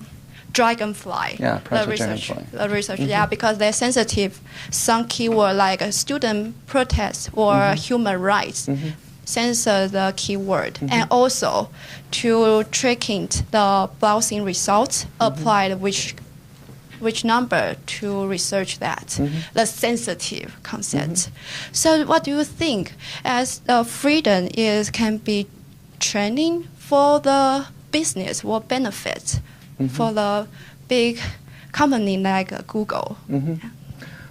dragonfly. Yeah, the research. Yeah, because they're sensitive. Some keyword like student protest or human rights. Censor the keyword, and also to tracking the browsing results, applied which number to research that, the sensitive concept. So what do you think, as the freedom can be training for the business or benefit for the big company like Google?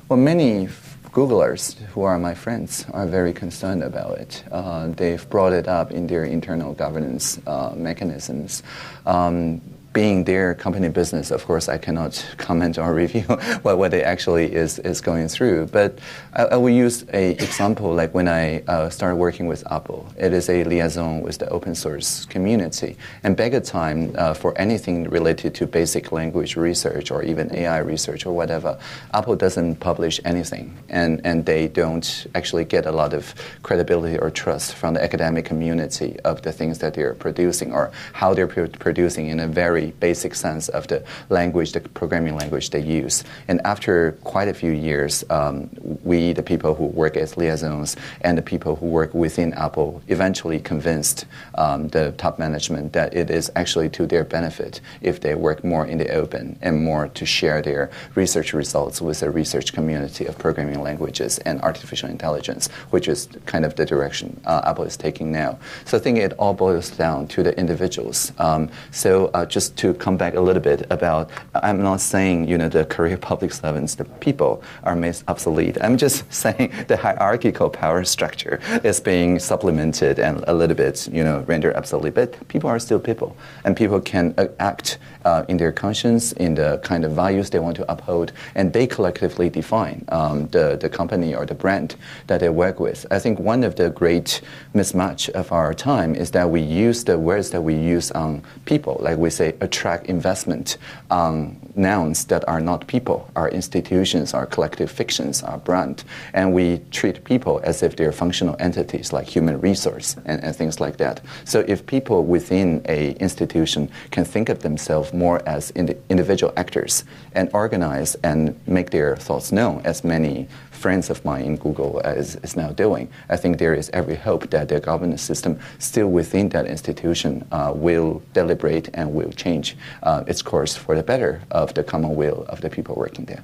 Well, many Googlers who are my friends are very concerned about it. They've brought it up in their internal governance mechanisms. Being their company business, of course, I cannot comment or review what it actually is going through. But I will use an example like when I started working with Apple. It is a liaison with the open source community. And back at time, for anything related to basic language research or even AI research or whatever, Apple doesn't publish anything. And they don't actually get a lot of credibility or trust from the academic community of the things that they're producing or how they're producing in a very basic sense of the language, the programming language they use. And after quite a few years, we, the people who work as liaisons and the people who work within Apple, eventually convinced the top management that it is actually to their benefit if they work more in the open and more to share their research results with the research community of programming languages and artificial intelligence, which is kind of the direction Apple is taking now. So I think it all boils down to the individuals. So just to come back a little bit about, I'm not saying, the career public servants, the people are made obsolete. I'm just saying the hierarchical power structure is being supplemented and a little bit, rendered obsolete. But people are still people, and people can act in their conscience, in the kind of values they want to uphold, and they collectively define the company or the brand that they work with. I think one of the great mismatch of our time is that we use the words that we use on people, like we say attract investment on nouns that are not people, our institutions, our collective fictions, our brand, and we treat people as if they're functional entities like human resource and things like that. So if people within a institution can think of themselves more as individual actors and organize and make their thoughts known, as many friends of mine in Google is now doing, I think there is every hope that the governance system still within that institution will deliberate and will change its course for the better of the common will of the people working there.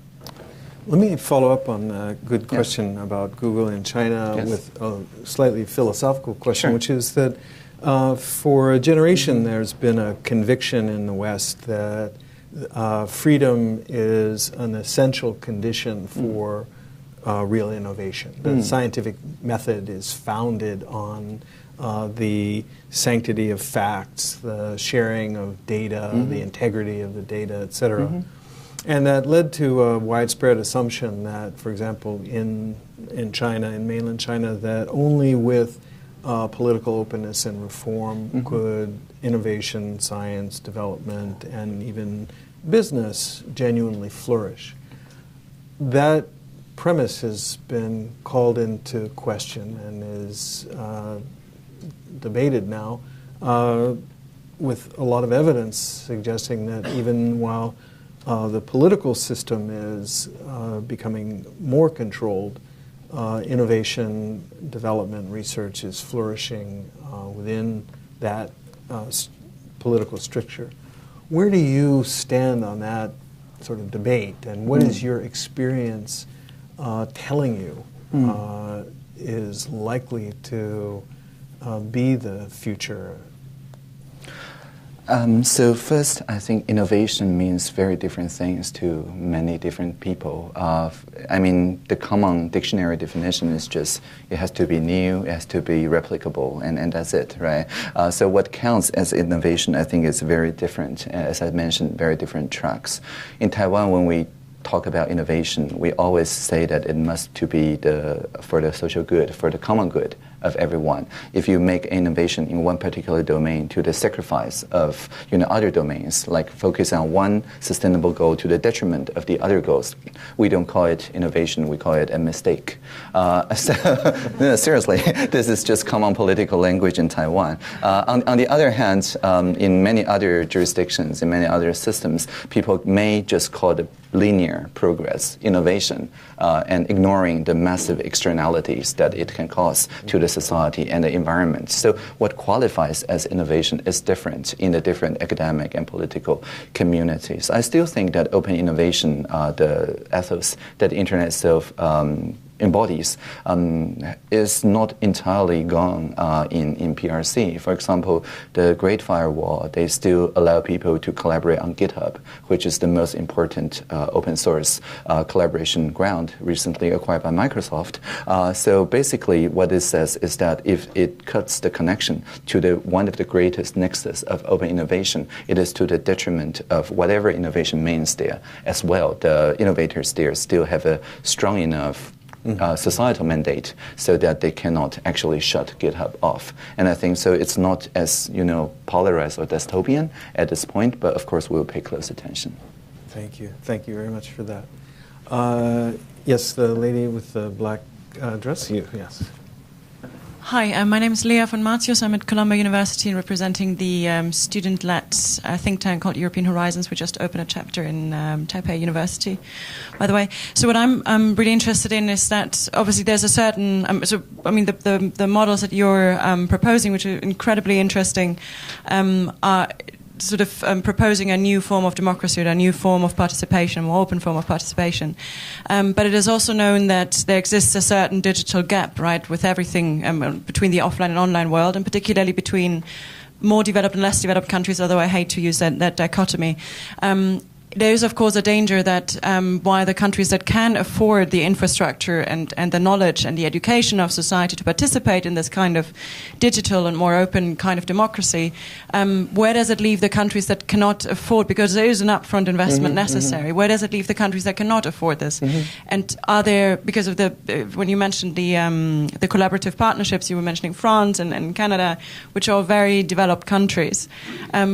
Let me follow up on a good question about Google in China with a slightly philosophical question, which is that for a generation there's been a conviction in the West that freedom is an essential condition for real innovation. The scientific method is founded on the sanctity of facts, the sharing of data, the integrity of the data, etc. And that led to a widespread assumption that, for example, in China, in mainland China, that only with political openness and reform could innovation, science, development, and even business genuinely flourish. That premise has been called into question and is debated now with a lot of evidence suggesting that even while the political system is becoming more controlled, innovation, development, research is flourishing within that political stricture. Where do you stand on that sort of debate, and what is your experience telling you is likely to be the future? So first, I think innovation means very different things to many different people. I mean, the common dictionary definition is just it has to be new, it has to be replicable, and that's it, right? So what counts as innovation, I think, is very different. As I mentioned, very different tracks. In Taiwan, when we talk about innovation, we always say that it must to be for the social good, for the common good of everyone. If you make innovation in one particular domain to the sacrifice of other domains, like focus on one sustainable goal to the detriment of the other goals, we don't call it innovation, we call it a mistake. No, seriously, this is just common political language in Taiwan. On the other hand, in many other jurisdictions, in many other systems, people may just call it linear progress, innovation, and ignoring the massive externalities that it can cause to the society and the environment. So what qualifies as innovation is different in the different academic and political communities. I still think that open innovation, the ethos that the Internet itself embodies, is not entirely gone in PRC. For example, the Great Firewall, they still allow people to collaborate on GitHub, which is the most important open source collaboration ground recently acquired by Microsoft. So basically what it says is that if it cuts the connection to one of the greatest nexus of open innovation, it is to the detriment of whatever innovation means there as well. The innovators there still have a strong enough societal mandate so that they cannot actually shut GitHub off. And I think so it's not as, polarized or dystopian at this point, but of course we'll pay close attention. Thank you. Thank you very much for that. Yes, the lady with the black dress, yes. Hi, my name is Leah von Matius. I'm at Columbia University and representing the student-led think tank called European Horizons. We just opened a chapter in Taipei University, by the way. So what I'm really interested in is that obviously there's a certain, the models that you're proposing, which are incredibly interesting, are sort of proposing a new form of democracy, or a new form of participation, a more open form of participation. But it is also known that there exists a certain digital gap, right, with everything between the offline and online world, and particularly between more developed and less developed countries, although I hate to use that dichotomy. There is, of course, a danger that while the countries that can afford the infrastructure and the knowledge and the education of society to participate in this kind of digital and more open kind of democracy, where does it leave the countries that cannot afford, because there is an upfront investment necessary, where does it leave the countries that cannot afford this? And are there, because of when you mentioned the collaborative partnerships, you were mentioning France and Canada, which are very developed countries,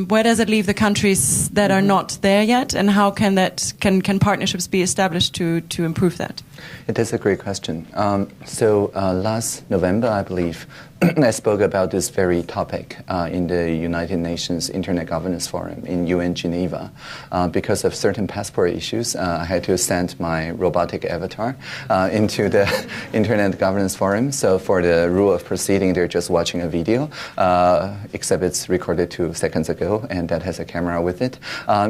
where does it leave the countries that are not there yet? And how can partnerships be established to improve that? It is a great question. So last November, I believe, I spoke about this very topic in the United Nations Internet Governance Forum in UN Geneva. Because of certain passport issues, I had to send my robotic avatar into the Internet Governance Forum. So for the rule of proceeding, they're just watching a video, except it's recorded 2 seconds ago, and that has a camera with it.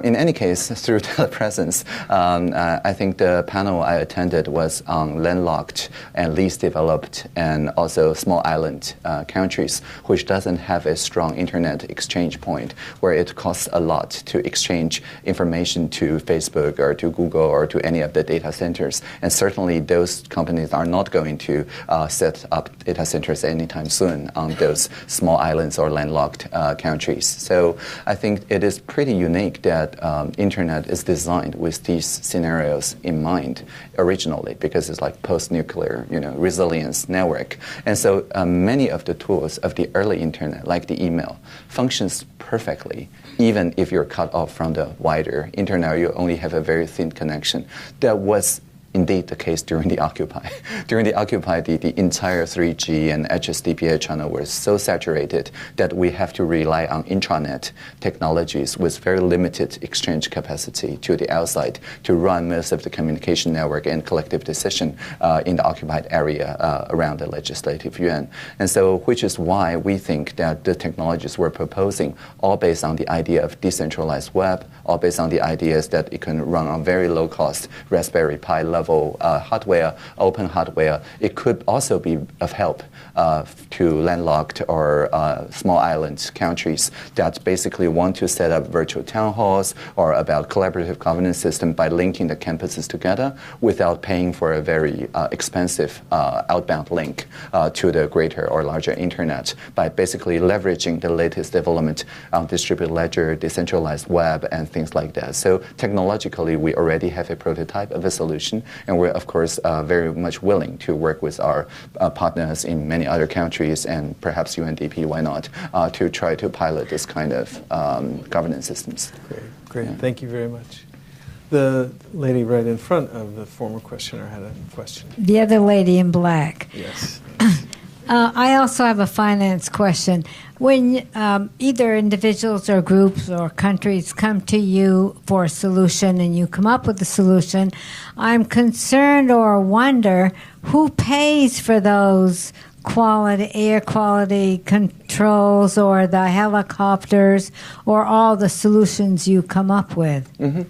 In any case, through telepresence, I think the panel I attended was on landlocked and least developed and also small island countries, which doesn't have a strong internet exchange point, where it costs a lot to exchange information to Facebook or to Google or to any of the data centers. And certainly those companies are not going to set up data centers anytime soon on those small islands or landlocked countries. So I think it is pretty unique that internet is designed with these scenarios in mind originally, because it's like post-nuclear, resilience network. And so many many of the tools of the early internet, like the email, functions perfectly, even if you're cut off from the wider internet, you only have a very thin connection. That was indeed the case during the Occupy. During the Occupy, the entire 3G and HSDPA channel were so saturated that we have to rely on intranet technologies with very limited exchange capacity to the outside to run most of the communication network and collective decision in the occupied area around the legislative yuan. And so, which is why we think that the technologies we're proposing, all based on the idea of decentralized web, all based on the ideas that it can run on very low cost Raspberry Pi level hardware, open hardware, it could also be of help to landlocked or small island countries that basically want to set up virtual town halls or about collaborative governance system by linking the campuses together without paying for a very expensive outbound link to the greater or larger internet, by basically leveraging the latest development on distributed ledger, decentralized web, and things like that. So technologically, we already have a prototype of a solution, and we're, of course, very much willing to work with our partners in many other countries, and perhaps UNDP, why not, to try to pilot this kind of governance systems. Great. Yeah. Thank you very much. The lady right in front of the former questioner had a question. The other lady in black. Yes. I also have a finance question. When either individuals or groups or countries come to you for a solution and you come up with a solution, I'm concerned or wonder who pays for those air quality controls or the helicopters or all the solutions you come up with. Mm-hmm.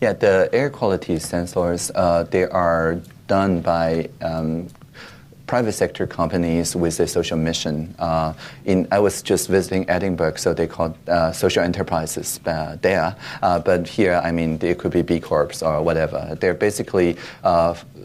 Yeah, the air quality sensors, they are done by private sector companies with a social mission. I was just visiting Edinburgh, so they call social enterprises there. But here, I mean, they could be B Corps or whatever. They're basically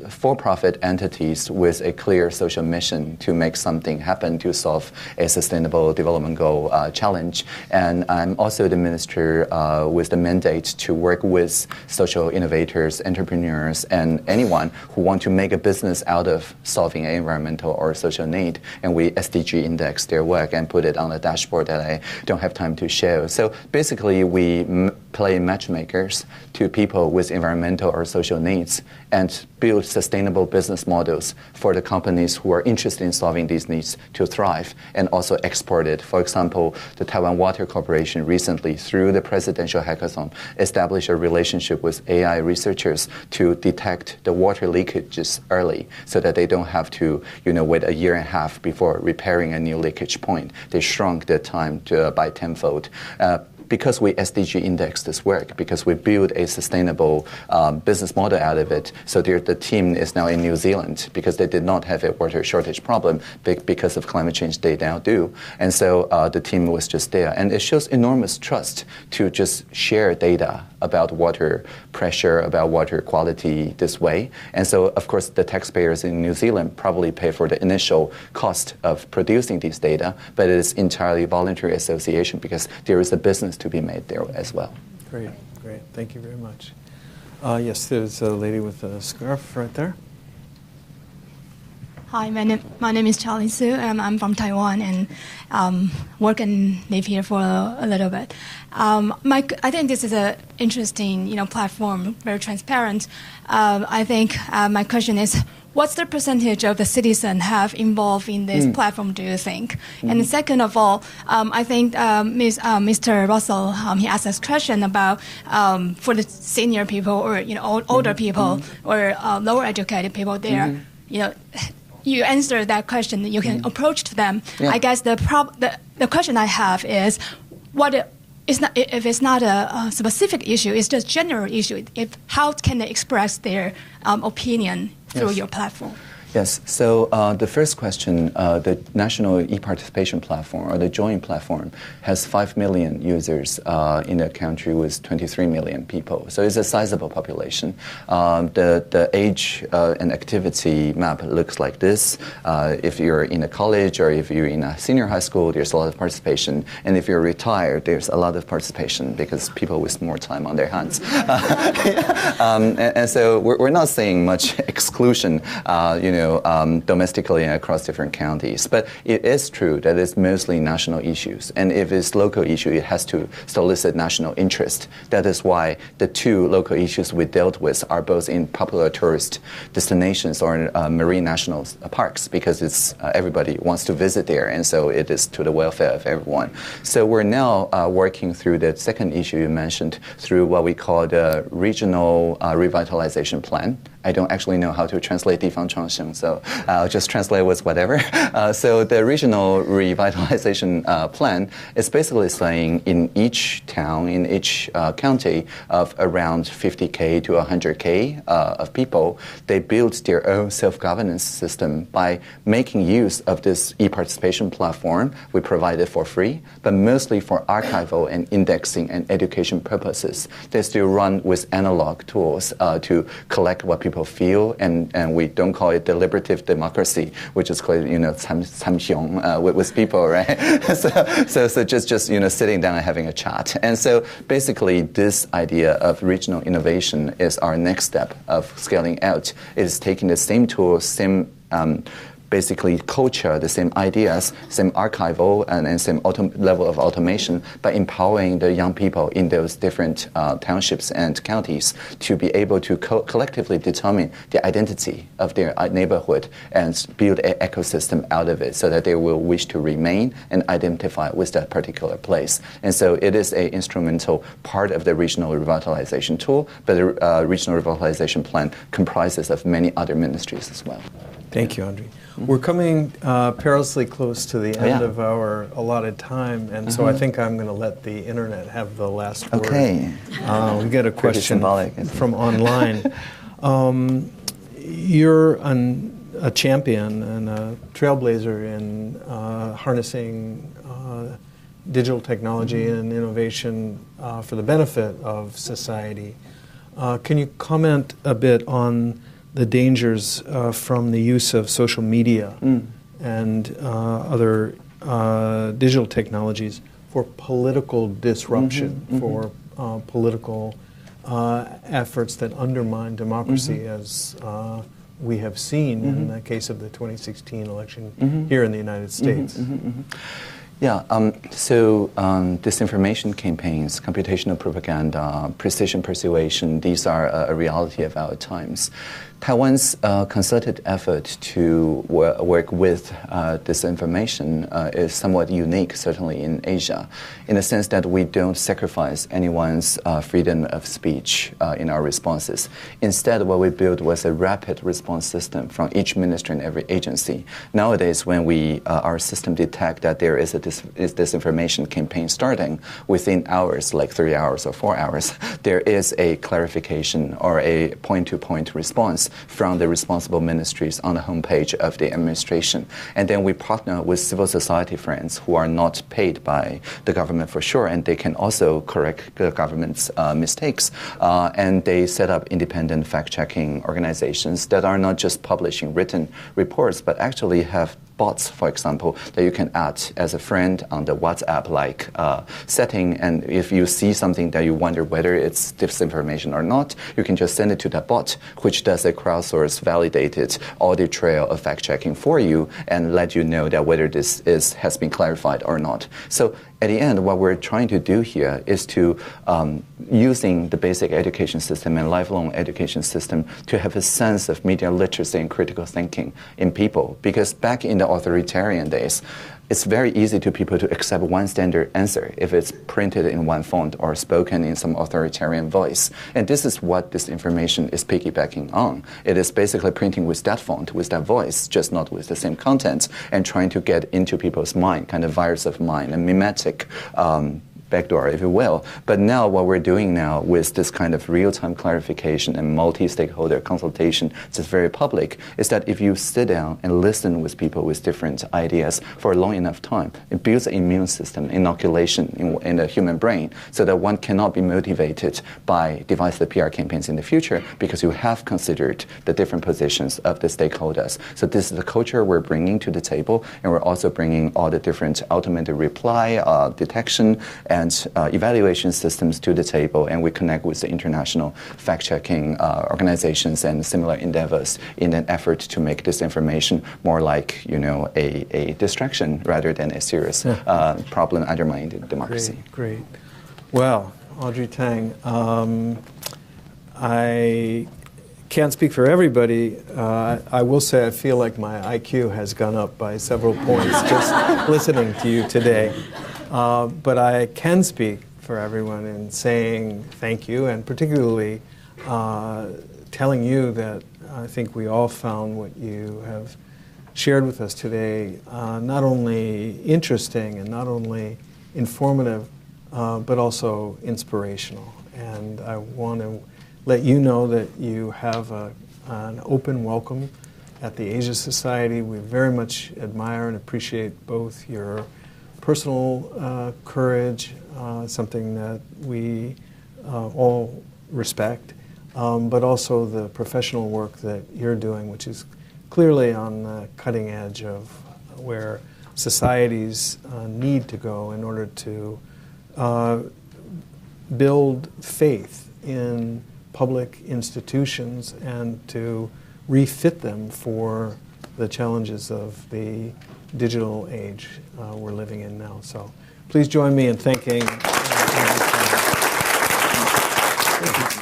for-profit entities with a clear social mission to make something happen to solve a sustainable development goal challenge. And I'm also the minister with the mandate to work with social innovators, entrepreneurs, and anyone who want to make a business out of solving an environmental or social need. And we SDG index their work and put it on a dashboard that I don't have time to show. So basically, we play matchmakers to people with environmental or social needs and build sustainable business models for the companies who are interested in solving these needs to thrive and also export it. For example, the Taiwan Water Corporation recently, through the presidential hackathon, established a relationship with AI researchers to detect the water leakages early so that they don't have to, wait a year and a half before repairing a new leakage point. They shrunk the time by tenfold. Because we SDG index this work, because we build a sustainable business model out of it. So the team is now in New Zealand because they did not have a water shortage problem because of climate change they now do. And so the team was just there. And it shows enormous trust to just share data about water pressure, about water quality this way. And so, of course, the taxpayers in New Zealand probably pay for the initial cost of producing these data, but it is entirely voluntary association because there is a business to be made there as well. Great. Thank you very much. Yes, there's a lady with a scarf right there. Hi, my name is Charlie Su, and I'm from Taiwan and work and live here for a little bit. I think this is an interesting, platform, very transparent. I think my question is, what's the percentage of the citizens have involved in this platform, do you think? Mm-hmm. And second of all, I think Mr. Russell, he asked us a question about for the senior people or, older people or lower educated people there, you answer that question, you can approach to them. Yeah. I guess the question I have is, if it's not a specific issue, it's just general issue. How can they express their opinion through your platform? Yes. So the first question, the National E-Participation Platform, or the Join platform, has 5 million users in a country with 23 million people. So it's a sizable population. The age and activity map looks like this. If you're in a college or if you're in a senior high school, there's a lot of participation. And if you're retired, there's a lot of participation because people with more time on their hands. And so we're not seeing much exclusion, domestically and across different counties. But it is true that it's mostly national issues. And if it's local issue, it has to solicit national interest. That is why the two local issues we dealt with are both in popular tourist destinations or marine national parks, because it's everybody wants to visit there, and so it is to the welfare of everyone. So we're now working through the second issue you mentioned through what we call the regional revitalization plan. I don't actually know how to translate 地方创生, so I'll just translate with whatever. So the regional revitalization plan is basically saying in each town, in each county of around 50K to 100K of people, they build their own self-governance system by making use of this e-participation platform we provide it for free, but mostly for archival and indexing and education purposes. They still run with analog tools to collect what people feel, and we don't call it deliberative democracy, which is called, 참시ong with people, right? so just sitting down and having a chat. And so basically this idea of regional innovation is our next step of scaling out. It is taking the same tools, same basically culture, the same ideas, same archival, and same level of automation, by empowering the young people in those different townships and counties to be able to collectively determine the identity of their neighborhood and build an ecosystem out of it so that they will wish to remain and identify with that particular place. And so it is an instrumental part of the regional revitalization tool, but the regional revitalization plan comprises of many other ministries as well. Thank you, Audrey. We're coming perilously close to the end of our allotted time, and so I think I'm going to let the internet have the last word. Okay. We get a question from online. You're a champion and a trailblazer in harnessing digital technology and innovation for the benefit of society. Can you comment a bit on the dangers from the use of social media and other digital technologies for political disruption, for political efforts that undermine democracy, as we have seen in the case of the 2016 election here in the United States? Yeah, so disinformation campaigns, computational propaganda, precision persuasion, these are a reality of our times. Taiwan's concerted effort to work with disinformation is somewhat unique, certainly in Asia, in the sense that we don't sacrifice anyone's freedom of speech in our responses. Instead, what we built was a rapid response system from each ministry and every agency. Nowadays, when our system detects that there is a disinformation campaign starting, within hours, like 3 hours or 4 hours, there is a clarification or a point-to-point response from the responsible ministries on the homepage of the administration. And then we partner with civil society friends who are not paid by the government for sure, and they can also correct the government's mistakes. And they set up independent fact-checking organizations that are not just publishing written reports, but actually have bots, for example, that you can add as a friend on the WhatsApp-like setting. And if you see something that you wonder whether it's disinformation or not, you can just send it to that bot, which does a crowdsourced, validated audit trail of fact-checking for you and let you know that whether this has been clarified or not. So at the end, what we're trying to do here is to, using the basic education system and lifelong education system, to have a sense of media literacy and critical thinking in people. Because back in the authoritarian days, it's very easy to people to accept one standard answer if it's printed in one font or spoken in some authoritarian voice. And this is what this information is piggybacking on. It is basically printing with that font, with that voice, just not with the same content, and trying to get into people's mind, kind of virus of mind, a mimetic backdoor, if you will. But now what we're doing now with this kind of real-time clarification and multi-stakeholder consultation, it's very public, is that if you sit down and listen with people with different ideas for a long enough time, it builds an immune system, inoculation in the human brain, so that one cannot be motivated by divisive PR campaigns in the future, because you have considered the different positions of the stakeholders. So this is the culture we're bringing to the table, and we're also bringing all the different automated reply, detection, and evaluation systems to the table, and we connect with the international fact-checking organizations and similar endeavors in an effort to make this information more like, a distraction rather than a serious problem undermining democracy. Great. Well, Audrey Tang, I can't speak for everybody. I will say I feel like my IQ has gone up by several points just listening to you today. But I can speak for everyone in saying thank you, and particularly telling you that I think we all found what you have shared with us today not only interesting and not only informative, but also inspirational. And I want to let you know that you have an open welcome at the Asia Society. We very much admire and appreciate both your personal courage, something that we all respect, but also the professional work that you're doing, which is clearly on the cutting edge of where societies need to go in order to build faith in public institutions and to refit them for the challenges of the digital age we're living in now. So please join me in thanking